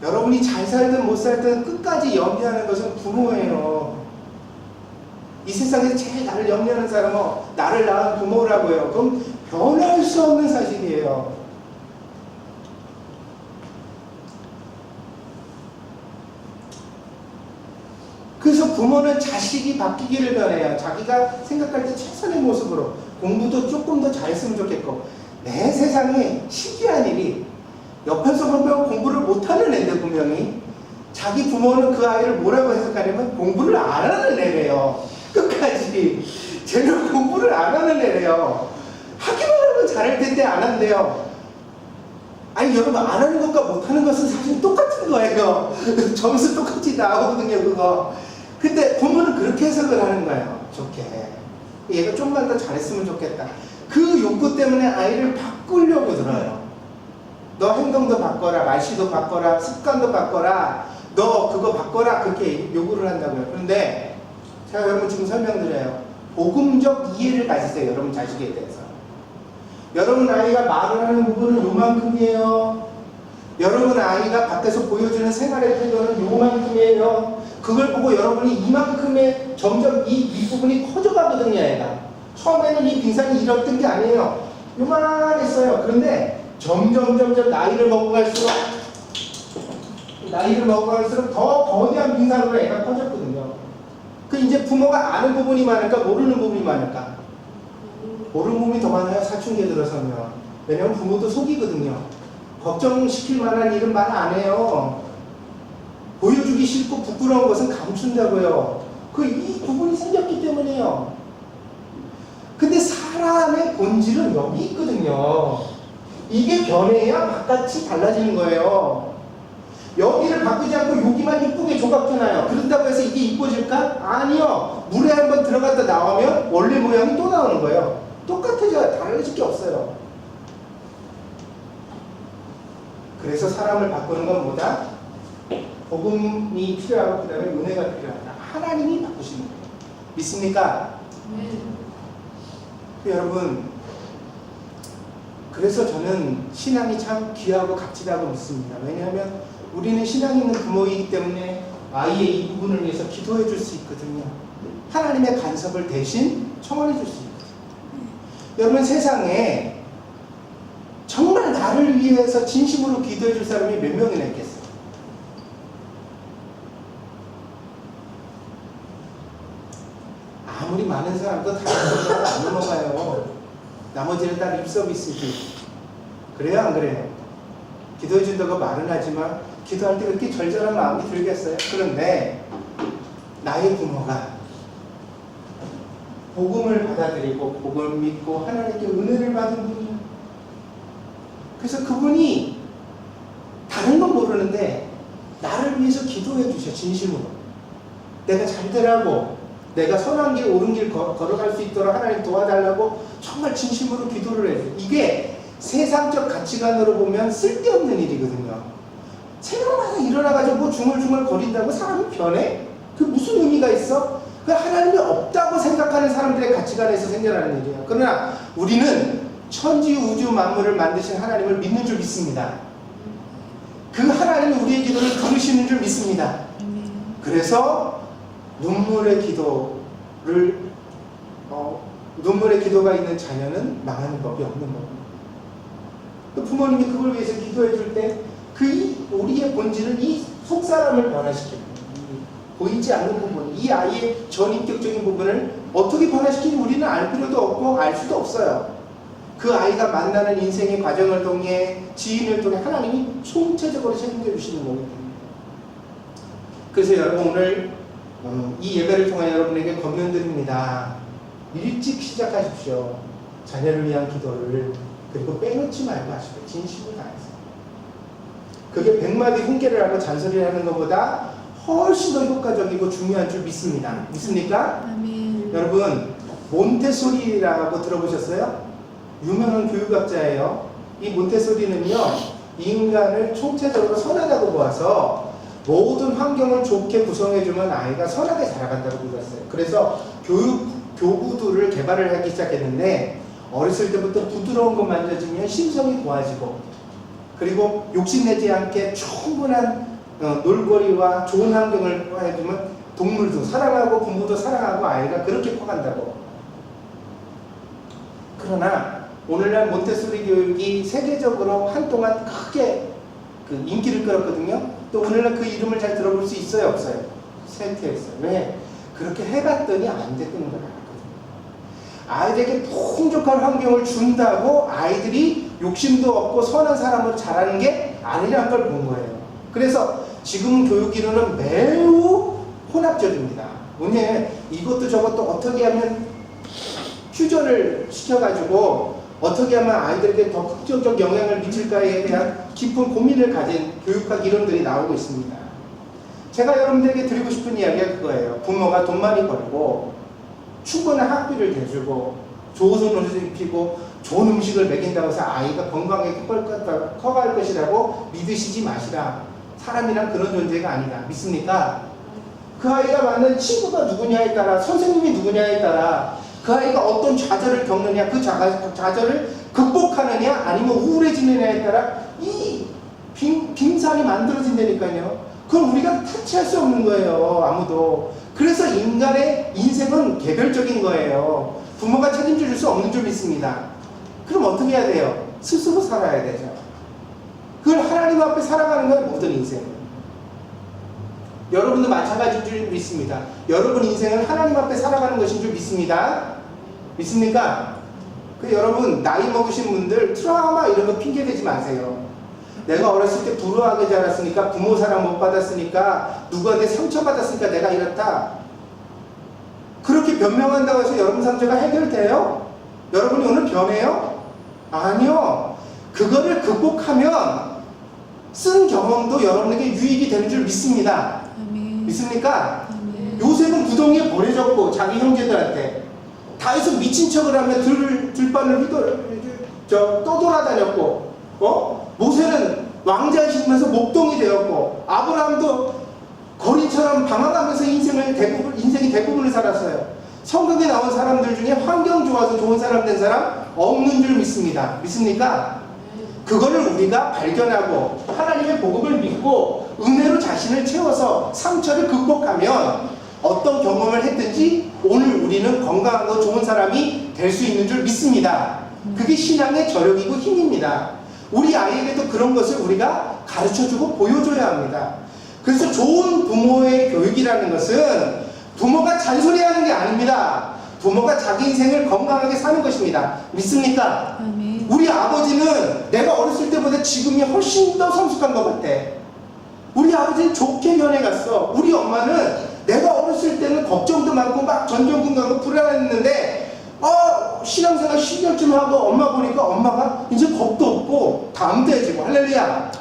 여러분이 잘 살든 못 살든 끝까지 염려하는 것은 부모예요. 이 세상에서 제일 나를 염려하는 사람은 나를 낳은 부모라고요. 그럼 변할 수 없는 사실이에요. 그래서 부모는 자식이 바뀌기를 변해요. 자기가 생각할 때 최선의 모습으로 공부도 조금 더 잘했으면 좋겠고. 내 세상에 신기한 일이 옆에서 보면 공부를 못하는 애인데 분명히 자기 부모는 그 아이를 뭐라고 해석하냐면 공부를 안 하는 애래요. 끝까지 쟤는 공부를 안 하는 애래요. 하기만 하면 잘할 텐데 안 한대요. 아니 여러분, 안 하는 것과 못 하는 것은 사실 똑같은 거예요. 점수 똑같이 나오거든요, 그거. 근데 부모는 그렇게 해석을 하는 거예요. 좋게. 얘가 좀만 더 잘했으면 좋겠다. 그 욕구 때문에 아이를 바꾸려고 들어요. 너 행동도 바꿔라, 말씨도 바꿔라, 습관도 바꿔라, 너 그거 바꿔라, 그렇게 요구를 한다고요. 그런데 제가 여러분 지금 설명드려요. 복음적 이해를 가지세요. 여러분 자식에 대해서. 여러분 아이가 말을 하는 부분은 요만큼이에요. 여러분 아이가 밖에서 보여주는 생활의 태도는 요만큼이에요. 그걸 보고 여러분이 이만큼의 점점 이 윗부분이 커져가거든요, 애가. 처음에는 이 빙산이 이렇던 게 아니에요. 요만했어요. 그런데 점점 나이를 먹어갈수록 더 거대한 빙산으로 애가 커졌거든요. 그 이제 부모가 아는 부분이 많을까, 모르는 부분이 많을까? 모르는 부분이 더 많아요, 사춘기에 들어서면. 왜냐면 부모도 속이거든요. 걱정시킬 만한 일은 말 안 해요. 보여주기 싫고 부끄러운 것은 감춘다고요. 이 부분이 생겼기 때문이에요. 근데 사람의 본질은 여기 있거든요. 이게 변해야 바깥이 달라지는 거예요. 여기를 바꾸지 않고 여기만 이쁘게 조각해놔요. 그런다고 해서 이게 이뻐질까? 아니요. 물에 한번 들어갔다 나오면 원래 모양이 또 나오는 거예요. 똑같아져요. 달라질 게 없어요. 그래서 사람을 바꾸는 건 뭐다? 복음이 필요하고 그 다음에 은혜가 필요하다. 하나님이 바꾸시는 거예요. 믿습니까? 여러분, 그래서 저는 신앙이 참 귀하고 값지다고 믿습니다. 왜냐하면 우리는 신앙 있는 부모이기 때문에 아이의 이 부분을 위해서 기도해 줄 수 있거든요. 하나님의 간섭을 대신 청원해 줄 수 있거든요. 여러분 세상에 정말 나를 위해서 진심으로 기도해 줄 사람이 몇 명이나 있겠어요? 아무리 많은 사람도 다 입서비스를 안 넘어가요. 나머지는 다 립서비스지. 그래요, 안 그래요? 기도해 준다고 말은 하지만 기도할 때 그렇게 절절한 마음이 들겠어요? 그런데 나의 부모가 복음을 받아들이고 복음을 믿고 하나님께 은혜를 받은 분이에요. 그래서 그분이 다른 건 모르는데 나를 위해서 기도해 주셔, 진심으로. 내가 잘 되라고, 내가 선한 길, 옳은 길 걸어갈 수 있도록 하나님 도와달라고 정말 진심으로 기도를 해요. 이게 세상적 가치관으로 보면 쓸데없는 일이거든요. 새벽마다 일어나가지고 뭐 중얼중얼 거린다고 사람이 변해? 그 무슨 의미가 있어? 그 하나님이 없다고 생각하는 사람들의 가치관에서 생겨나는 일이에요. 그러나 우리는 천지 우주 만물을 만드신 하나님을 믿는 줄 믿습니다. 그 하나님이 우리의 기도를 들으시는 줄 믿습니다. 그래서 눈물의 기도가 있는 자녀는 망하는 법이 없는 겁니다. 그 부모님이 그걸 위해서 기도해 줄 때 그 우리의 본질을 이 속사람을 변화시킵니다. 보이지 않는 부분, 이 아이의 전인격적인 부분을 어떻게 변화시키는지 우리는 알 필요도 없고 알 수도 없어요. 그 아이가 만나는 인생의 과정을 통해 지인을 통해 하나님이 총체적으로 책임져 주시는 거거든요. 그래서 여러분 오늘 이 예배를 통해 여러분에게 권면드립니다. 일찍 시작하십시오. 자녀를 위한 기도를. 그리고 빼놓지 말고 하십시오. 진심을 다해서. 그게 100마디 훈계를 하고 잔소리를 하는 것보다 훨씬 더 효과적이고 중요한 줄 믿습니다. 믿습니까? 아멘. 여러분 몬테소리라고 들어보셨어요? 유명한 교육학자예요. 이 몬테소리는요, 인간을 총체적으로 선하다고 보아서 모든 환경을 좋게 구성해주면 아이가 선하게 자라간다고 믿었어요. 그래서 교구들을 개발을 하기 시작했는데 어렸을 때부터 부드러운 거 만져주면 심성이 좋아지고, 그리고 욕심내지 않게 충분한 놀거리와 좋은 환경을 해주면 동물도 사랑하고 부모도 사랑하고 아이가 그렇게 커간다고. 그러나 오늘날 몬테소리 교육이 세계적으로 한동안 크게 그 인기를 끌었거든요. 또 오늘날 그 이름을 잘 들어볼 수 있어요, 없어요? 쇠퇴했어요. 왜? 그렇게 해봤더니 안 됐다는 걸 알았거든요. 아이들에게 풍족한 환경을 준다고 아이들이 욕심도 없고 선한 사람으로 자라는 게 아니라는 걸 본 거예요. 그래서 지금 교육 이론은 매우 혼합적입니다. 뭐냐, 이것도 저것도 어떻게 하면 퓨전을 시켜가지고 어떻게 하면 아이들에게 더 긍정적 영향을 미칠까에 대한 깊은 고민을 가진 교육학 이론들이 나오고 있습니다. 제가 여러분들에게 드리고 싶은 이야기가 그거예요. 부모가 돈 많이 벌고 충분한 학비를 대주고 좋은 옷을 입히고 좋은 음식을 먹인다고 해서 아이가 건강하게 커갈 것이라고 믿으시지 마시라. 사람이란 그런 존재가 아니다. 믿습니까? 그 아이가 만난 친구가 누구냐에 따라, 선생님이 누구냐에 따라, 그 아이가 어떤 좌절을 겪느냐, 그 좌절을 극복하느냐 아니면 우울해지느냐에 따라 이 빙산이 만들어진다니까요. 그걸 우리가 타치할 수 없는 거예요, 아무도. 그래서 인간의 인생은 개별적인 거예요. 부모가 책임져 줄 수 없는 줄 믿습니다. 그럼 어떻게 해야 돼요? 스스로 살아야 되죠. 그걸 하나님 앞에 살아가는 거예요, 모든 인생은. 여러분도 마찬가지인 줄 믿습니다. 여러분 인생은 하나님 앞에 살아가는 것인 줄 믿습니다. 믿습니까? 여러분 나이 먹으신 분들 트라우마 이런 거 핑계 대지 마세요. 내가 어렸을 때 불우하게 자랐으니까, 부모 사랑 못 받았으니까, 누구한테 상처받았으니까 내가 이렇다. 그렇게 변명한다고 해서 여러분 상처가 해결돼요? 여러분이 오늘 변해요? 아니요. 그거를 극복하면 쓴 경험도 여러분에게 유익이 되는 줄 믿습니다. 아멘. 믿습니까? 아멘. 요셉은 구덩이에 버려졌고 자기 형제들한테 다 해서 미친 척을 하며 들판을 떠돌아다녔고, 모세는 왕자이시면서 목동이 되었고, 아브라함도 거린처럼 방황하면서 인생이 대부분을 살았어요. 성경에 나온 사람들 중에 환경 좋아서 좋은 사람 된 사람 없는 줄 믿습니다. 믿습니까? 그거를 우리가 발견하고 하나님의 복음을 믿고 은혜로 자신을 채워서 상처를 극복하면 어떤 경험을 했든지 오늘 우리는 건강하고 좋은 사람이 될 수 있는 줄 믿습니다. 그게 신앙의 저력이고 힘입니다. 우리 아이에게도 그런 것을 우리가 가르쳐주고 보여줘야 합니다. 그래서 좋은 부모의 교육이라는 것은 부모가 잔소리하는 게 아닙니다. 부모가 자기 인생을 건강하게 사는 것입니다. 믿습니까? 아멘. 우리 아버지는 내가 어렸을 때보다 지금이 훨씬 더 성숙한 것 같아. 우리 아버지는 좋게 변해갔어. 우리 엄마는 내가 어렸을 때는 걱정도 많고 막 전전긍긍 하고 불안했는데 신앙생활 10년쯤 하고 엄마 보니까 엄마가 이제 겁도 없고 담대해지고 할렐루야.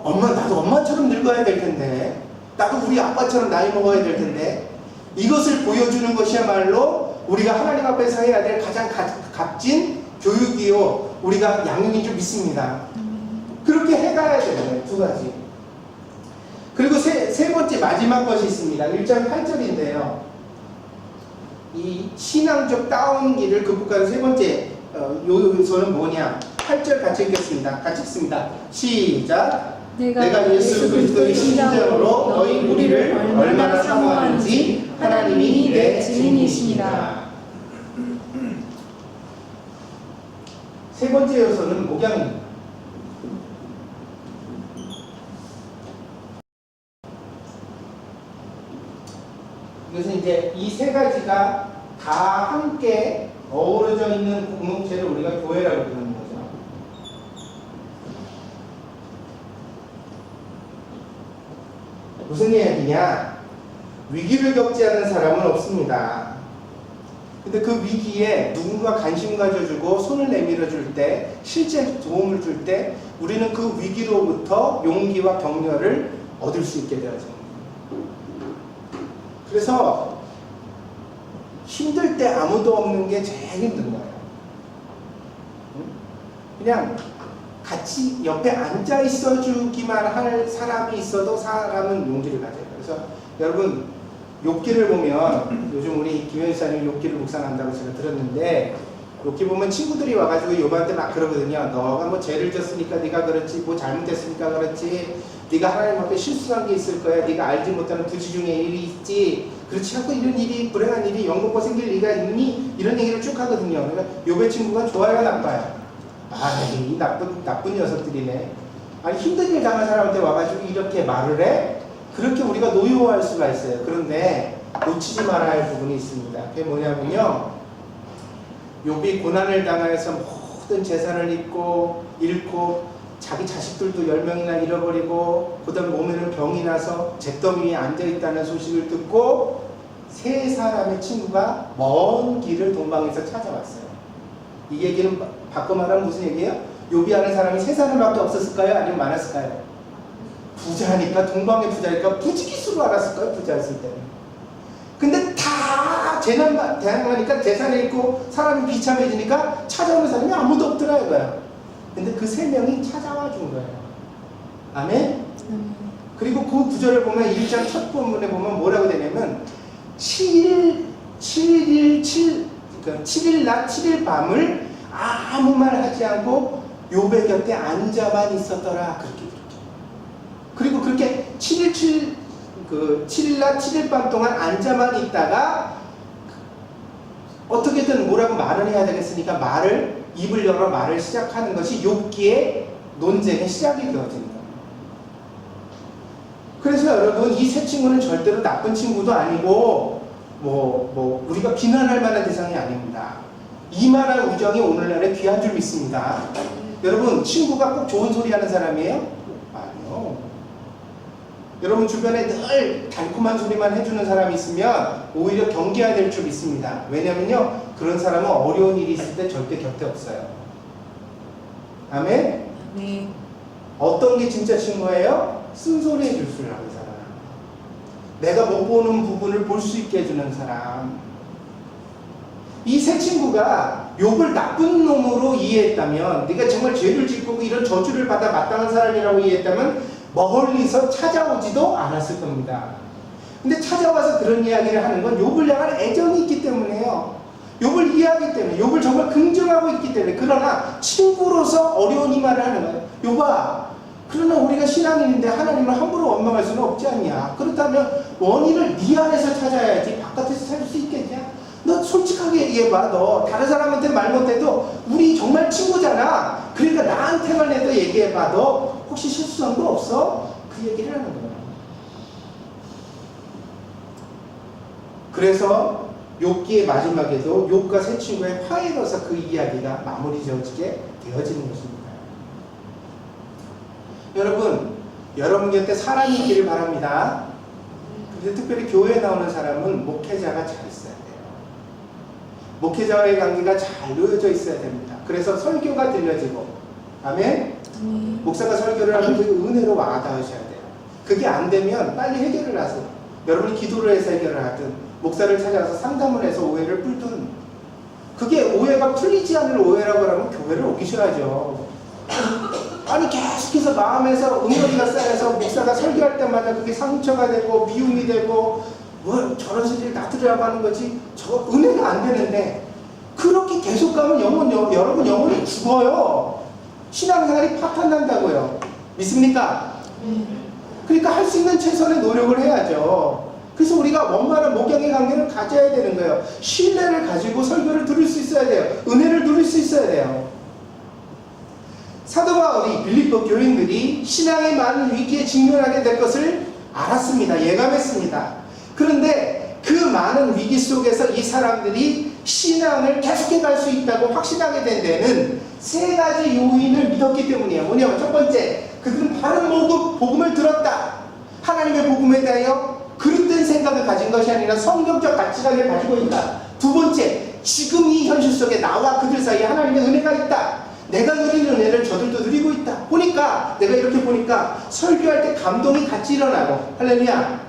아멘. 나도 엄마처럼 늙어야 될 텐데, 나도 우리 아빠처럼 나이 먹어야 될 텐데, 이것을 보여주는 것이야말로 우리가 하나님 앞에서 해야 될 가장 값진 교육이요 우리가 양육인 줄 믿습니다. 그렇게 해가야 되잖아요. 두 가지. 그리고 세 번째 마지막 것이 있습니다. 1장 8절인데요. 이 신앙적 다운기를 극복하는 세 번째 요소는 뭐냐? 8절 같이 읽겠습니다. 같이 읽습니다. 시작. 내가 예수 그리스도의 심장으로 너희 우리를 얼마나 사모하는지 하나님이 내 증인이십니다. 세 번째 요소는 목양입니다. 이것은 이제 이 세 가지가 다 함께 어우러져 있는 공동체를 우리가 교회라고 부르는 거죠. 무슨 이야기냐? 위기를 겪지 않는 사람은 없습니다. 근데 그 위기에 누군가 관심 가져주고 손을 내밀어 줄 때, 실제 도움을 줄 때 우리는 그 위기로부터 용기와 격려를 얻을 수 있게 되어집니다. 그래서 힘들 때 아무도 없는 게 제일 힘든 거예요. 그냥 같이 옆에 앉아 있어 주기만 할 사람이 있어도 사람은 용기를 가져요. 그래서 여러분 욥기를 보면 요즘 우리 김현수사님 욥기를 묵상한다고 제가 들었는데, 욥기 보면 친구들이 와가지고 욥한테 막 그러거든요. 너가 뭐 죄를 졌으니까 네가 그렇지, 뭐 잘못했으니까 그렇지, 네가 하나님 앞에 실수한 게 있을 거야, 네가 알지 못하는 부지 중에 일이 있지, 그렇지 않고 이런 일이, 불행한 일이 영겁고 생길 리가 있니? 이런 얘기를 쭉 하거든요. 그러니까 욥의 친구가 좋아요, 나빠요? 이 나쁜 녀석들이네. 아니 힘든 일 당한 사람한테 와가지고 이렇게 말을 해? 그렇게 우리가 노여워할 수가 있어요. 그런데 놓치지 말아야 할 부분이 있습니다. 그게 뭐냐면요, 욥이 고난을 당하여서 모든 재산을 잃고 자기 자식들도 10명이나 잃어버리고, 그 다음 몸에는 병이 나서 잿더미 위에 앉아있다는 소식을 듣고 세 사람의 친구가 먼 길을 동방에서 찾아왔어요. 이 얘기는 바꿔 말하면 무슨 얘기예요? 욥이 아는 사람이 세 사람밖에 없었을까요? 아니면 많았을까요? 부자니까, 동방의 부자니까 부지기수로 알았을까요? 부자였을 때는. 근데 다 재난 당하니까 재산이 있고 사람이 비참해지니까 찾아오는 사람이 아무도 없더라 이거야. 근데 그 세 명이 찾아와 준 거예요. 아멘? 그리고 그 구절을 보면 1장 첫 본문에 보면 뭐라고 되냐면 7일 낮 7일 밤을 아무 말 하지 않고 욥의 곁에 앉아만 있었더라. 그리고 그렇게 7일 낮 7일 밤 동안 앉아만 있다가 어떻게든 뭐라고 말을 해야 되겠으니까 입을 열어 말을 시작하는 것이 욥기의 논쟁의 시작이 되어지는 겁니다. 그래서 여러분, 이 세 친구는 절대로 나쁜 친구도 아니고 우리가 비난할 만한 대상이 아닙니다. 이만한 우정이 오늘날에 귀한 줄 믿습니다. 여러분, 친구가 꼭 좋은 소리 하는 사람이에요? 아니요. 여러분 주변에 늘 달콤한 소리만 해주는 사람이 있으면 오히려 경계해야 될 줄 믿습니다. 왜냐면요, 그런 사람은 어려운 일이 있을 때 절대 곁에 없어요. 아멘? 네. 어떤 게 진짜 친구예요? 쓴소리 해줄 줄 아는 사람, 내가 못 보는 부분을 볼 수 있게 해주는 사람. 이 세 친구가 욥을 나쁜 놈으로 이해했다면, 네가 정말 죄를 짓고 이런 저주를 받아 마땅한 사람이라고 이해했다면 멀리서 찾아오지도 않았을 겁니다. 근데 찾아와서 그런 이야기를 하는 건 욥을 향한 애정이 있기 때문에요. 욥을 이해하기 때문에, 욥을 정말 긍정하고 있기 때문에. 그러나 친구로서 어려운 이 말을 하는 거예요. 욥아, 그러나 우리가 신앙인인데 하나님을 함부로 원망할 수는 없지 않냐. 그렇다면 원인을 네 안에서 찾아야지 바깥에서 찾을 수 있겠냐. 너 솔직하게 얘기해봐. 너 다른 사람한테 말 못해도 우리 정말 친구잖아. 그러니까 나한테만 해도 얘기해봐. 너 혹시 실수한 거 없어? 그 얘기를 하는 거야. 그래서 욥기의 마지막에도 욥과 세 친구의 화해로서 그 이야기가 마무리 지어지게 되어지는 것입니다. 여러분, 여러분 곁에 사람이 있기를 바랍니다. 근데 특별히 교회에 나오는 사람은 목회자가 잘 있어야 돼요. 목회자와의 관계가 잘 놓여져 있어야 됩니다. 그래서 설교가 들려지고, 아멘? 목사가 설교를 하면 그 은혜로 와닿으셔야 돼요. 그게 안 되면 빨리 해결을 하세요. 여러분이 기도를 해서 해결을 하든, 목사를 찾아가서 상담을 해서 오해를 풀든, 그게 오해가 풀리지 않을 오해라고 하면 교회를 옮기셔야죠. 아니 계속해서 마음에서 응어리가 쌓여서 목사가 설교할 때마다 그게 상처가 되고 미움이 되고 뭐 저런 소리를 놔두려고 하는 거지, 저 은혜가 안 되는데 그렇게 계속 가면 여러분 영혼이 죽어요. 신앙생활이 파탄난다고요. 믿습니까? 그러니까 할 수 있는 최선의 노력을 해야죠. 그래서 우리가 원만한 목양의 관계를 가져야 되는 거예요. 신뢰를 가지고 설교를 들을 수 있어야 돼요. 은혜를 누릴 수 있어야 돼요. 사도 바울이 빌립보 교인들이 신앙의 많은 위기에 직면하게 될 것을 알았습니다. 예감했습니다. 그런데 그 많은 위기 속에서 이 사람들이 신앙을 계속해 갈 수 있다고 확신하게 된 데는 세 가지 요인을 믿었기 때문이에요. 뭐냐면 첫 번째, 그들은 바른 복음을 들었다. 하나님의 복음에 대하여 그릇된 생각을 가진 것이 아니라 성경적 가치관을 가지고 있다. 두 번째, 지금 이 현실 속에 나와 그들 사이에 하나님의 은혜가 있다. 내가 누리는 은혜를 저들도 누리고 있다. 보니까 내가 이렇게 보니까 설교할 때 감동이 같이 일어나고, 할렐루야,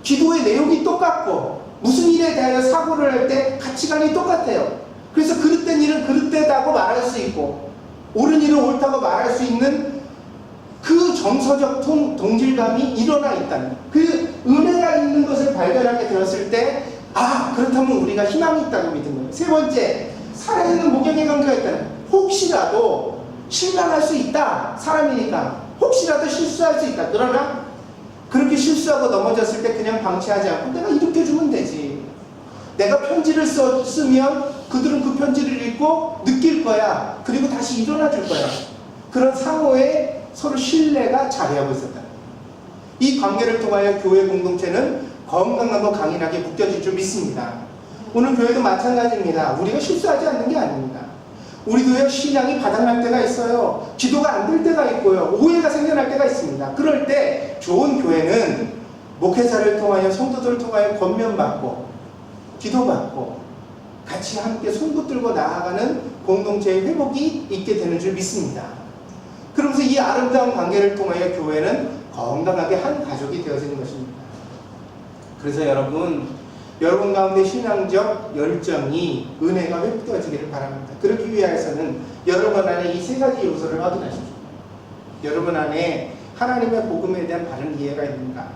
기도의 내용이 똑같고 무슨 일에 대하여 사고를 할 때 가치관이 똑같아요. 그래서 그릇된 일은 그릇되다고 말할 수 있고 옳은 일은 옳다고 말할 수 있는 그 정서적 동질감이 일어나 있다는, 그 은혜가 있는 것을 발견하게 되었을 때, 아, 그렇다면 우리가 희망이 있다고 믿은 거예요. 세 번째, 살아있는 목양의 관계가 있다는, 혹시라도 실망할 수 있다. 사람이니까 혹시라도 실수할 수 있다. 그러나 그렇게 실수하고 넘어졌을 때 그냥 방치하지 않고 내가 일으켜주면 되지. 내가 편지를 쓰면 그들은 그 편지를 읽고 느낄 거야. 그리고 다시 일어나 줄 거야. 그런 상호의 서로 신뢰가 자리하고 있었다. 이 관계를 통하여 교회 공동체는 건강하고 강인하게 묶여질 줄 믿습니다. 오늘 교회도 마찬가지입니다. 우리가 실수하지 않는 게 아닙니다. 우리도요, 신앙이 바닥날 때가 있어요. 기도가 안 될 때가 있고요. 오해가 생겨날 때가 있습니다. 그럴 때 좋은 교회는 목회자를 통하여 성도들을 통하여 권면받고 기도받고 같이 함께 손 붙들고 나아가는 공동체의 회복이 있게 되는 줄 믿습니다. 그러면서 이 아름다운 관계를 통하여 교회는 건강하게 한 가족이 되어지는 것입니다. 그래서 여러분 가운데 신앙적 열정이, 은혜가 회복되어지기를 바랍니다. 그러기 위해서는 여러분 안에 이 세 가지 요소를 확인하십시오. 여러분 안에 하나님의 복음에 대한 바른 이해가 있는가?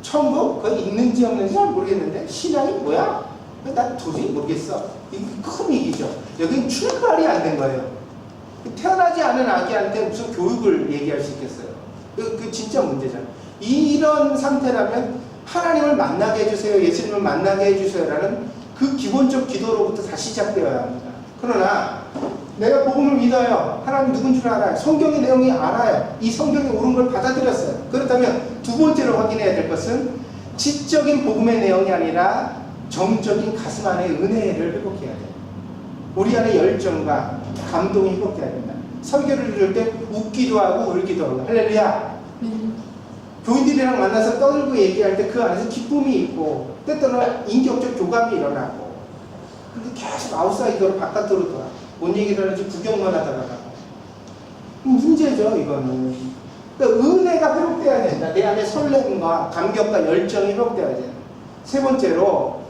처음부 그거 있는지 없는지 잘 모르겠는데 신앙이 뭐야? 난 도저히 모르겠어. 이게 큰 위기죠. 여긴 출발이 안 된 거예요. 태어나지 않은 아기한테 무슨 교육을 얘기할 수 있겠어요? 그 진짜 문제잖아요. 이런 상태라면 하나님을 만나게 해주세요, 예수님을 만나게 해주세요라는 그 기본적 기도로부터 다시 시작되어야 합니다. 그러나 내가 복음을 믿어요. 하나님 누군 줄 알아요. 성경의 내용이 알아요. 이 성경이 옳은 걸 받아들였어요. 그렇다면 두 번째로 확인해야 될 것은 지적인 복음의 내용이 아니라 정적인 가슴 안의 은혜를 회복해야 돼요. 우리 안에 열정과 감동이 회복돼야 된다. 설교를 들을 때 웃기도 하고 울기도 하고, 할렐루야. 교인들이랑 만나서 떠들고 얘기할 때 그 안에서 기쁨이 있고 때때로 인격적 교감이 일어나고, 근데 계속 아웃사이더로 바깥으로 돌아 뭔 얘기를 하는지 구경만 하다가 문제죠. 이거는 그러니까 은혜가 회복돼야 된다. 내 안에 설렘과 감격과 열정이 회복돼야 된다. 세 번째로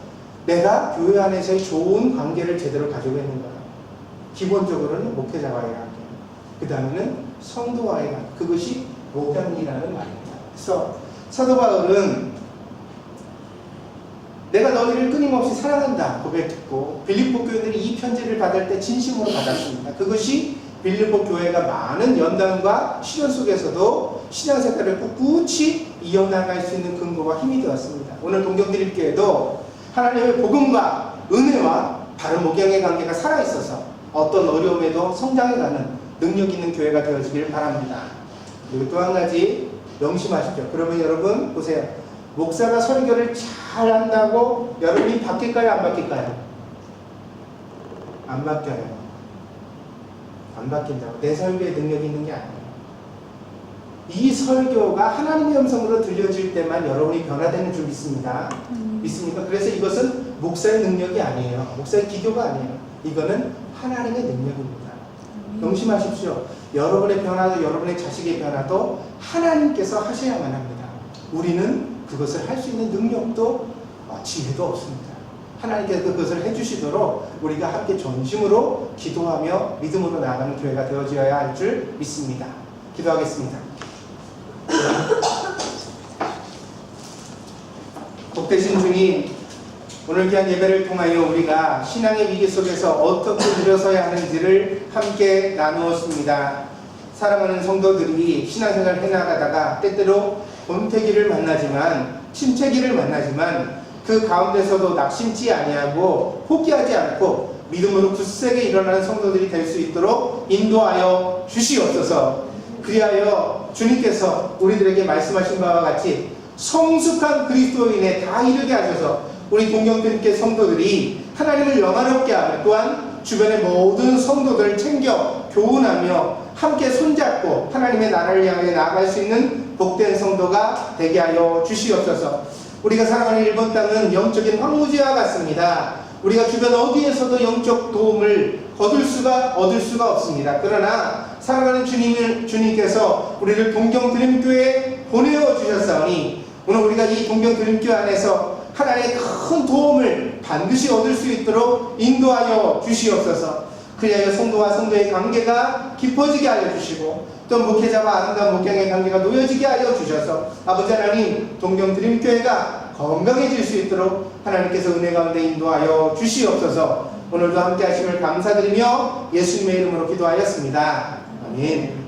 내가 교회 안에서의 좋은 관계를 제대로 가지고 있는 거야. 기본적으로는 목회자와의 관계, 그 다음에는 성도와의 관계, 그것이 목양이라는 말입니다. 그래서 사도 바울은 내가 너희를 끊임없이 사랑한다 고백했고, 빌립보 교인들이 이 편지를 받을 때 진심으로 받았습니다. 그것이 빌립보 교회가 많은 연단과 시련 속에서도 신앙생활을 꿋꿋이 이어나갈 수 있는 근거와 힘이 되었습니다. 오늘 동경드림교회도 하나님의 복음과 은혜와 바른 목양의 관계가 살아있어서 어떤 어려움에도 성장해가는 능력 있는 교회가 되어지길 바랍니다. 그리고 또 한 가지 명심하십시오. 그러면 여러분 보세요. 목사가 설교를 잘 한다고 여러분이 바뀔까요? 안 바뀔까요? 안 바뀌어요. 안 바뀐다고. 내 설교에 능력이 있는 게 아니에요. 이 설교가 하나님의 음성으로 들려질 때만 여러분이 변화되는 줄 믿습니다. 믿습니까? 그래서 이것은 목사의 능력이 아니에요. 목사의 기교가 아니에요. 이거는 하나님의 능력입니다. 명심하십시오. 여러분의 변화도 여러분의 자식의 변화도 하나님께서 하셔야만 합니다. 우리는 그것을 할 수 있는 능력도 지혜도 없습니다. 하나님께서 그것을 해주시도록 우리가 함께 전심으로 기도하며 믿음으로 나아가는 교회가 되어져야 할 줄 믿습니다. 기도하겠습니다. 복되신 주님, 오늘 귀한 예배를 통하여 우리가 신앙의 위기 속에서 어떻게 들어서야 하는지를 함께 나누었습니다. 사랑하는 성도들이 신앙생활을 해나가다가 때때로 권태기를 만나지만, 침체기를 만나지만 그 가운데서도 낙심치 아니하고 포기하지 않고 믿음으로 굳세게 일어나는 성도들이 될 수 있도록 인도하여 주시옵소서. 그리하여 주님께서 우리들에게 말씀하신 바와 같이 성숙한 그리스도인에 다 이르게 하셔서 우리 동경교회 성도들이 하나님을 영화롭게 하며 또한 주변의 모든 성도들을 챙겨 교훈하며 함께 손잡고 하나님의 나라를 향해 나아갈 수 있는 복된 성도가 되게 하여 주시옵소서. 우리가 살아가는 일본 땅은 영적인 황무지와 같습니다. 우리가 주변 어디에서도 영적 도움을 얻을 수가 없습니다. 그러나 사랑하는 주님께서 우리를 동경드림교회에 보내어 주셨사오니 오늘 우리가 이 동경드림교회 안에서 하나님의 큰 도움을 반드시 얻을 수 있도록 인도하여 주시옵소서. 그리하여 성도와 성도의 관계가 깊어지게 하여 주시고 또 목회자와 아름다운 목양의 관계가 놓여지게 하여 주셔서 아버지 하나님 동경드림교회가 건강해질 수 있도록 하나님께서 은혜 가운데 인도하여 주시옵소서. 오늘도 함께 하심을 감사드리며 예수님의 이름으로 기도하였습니다. 아멘.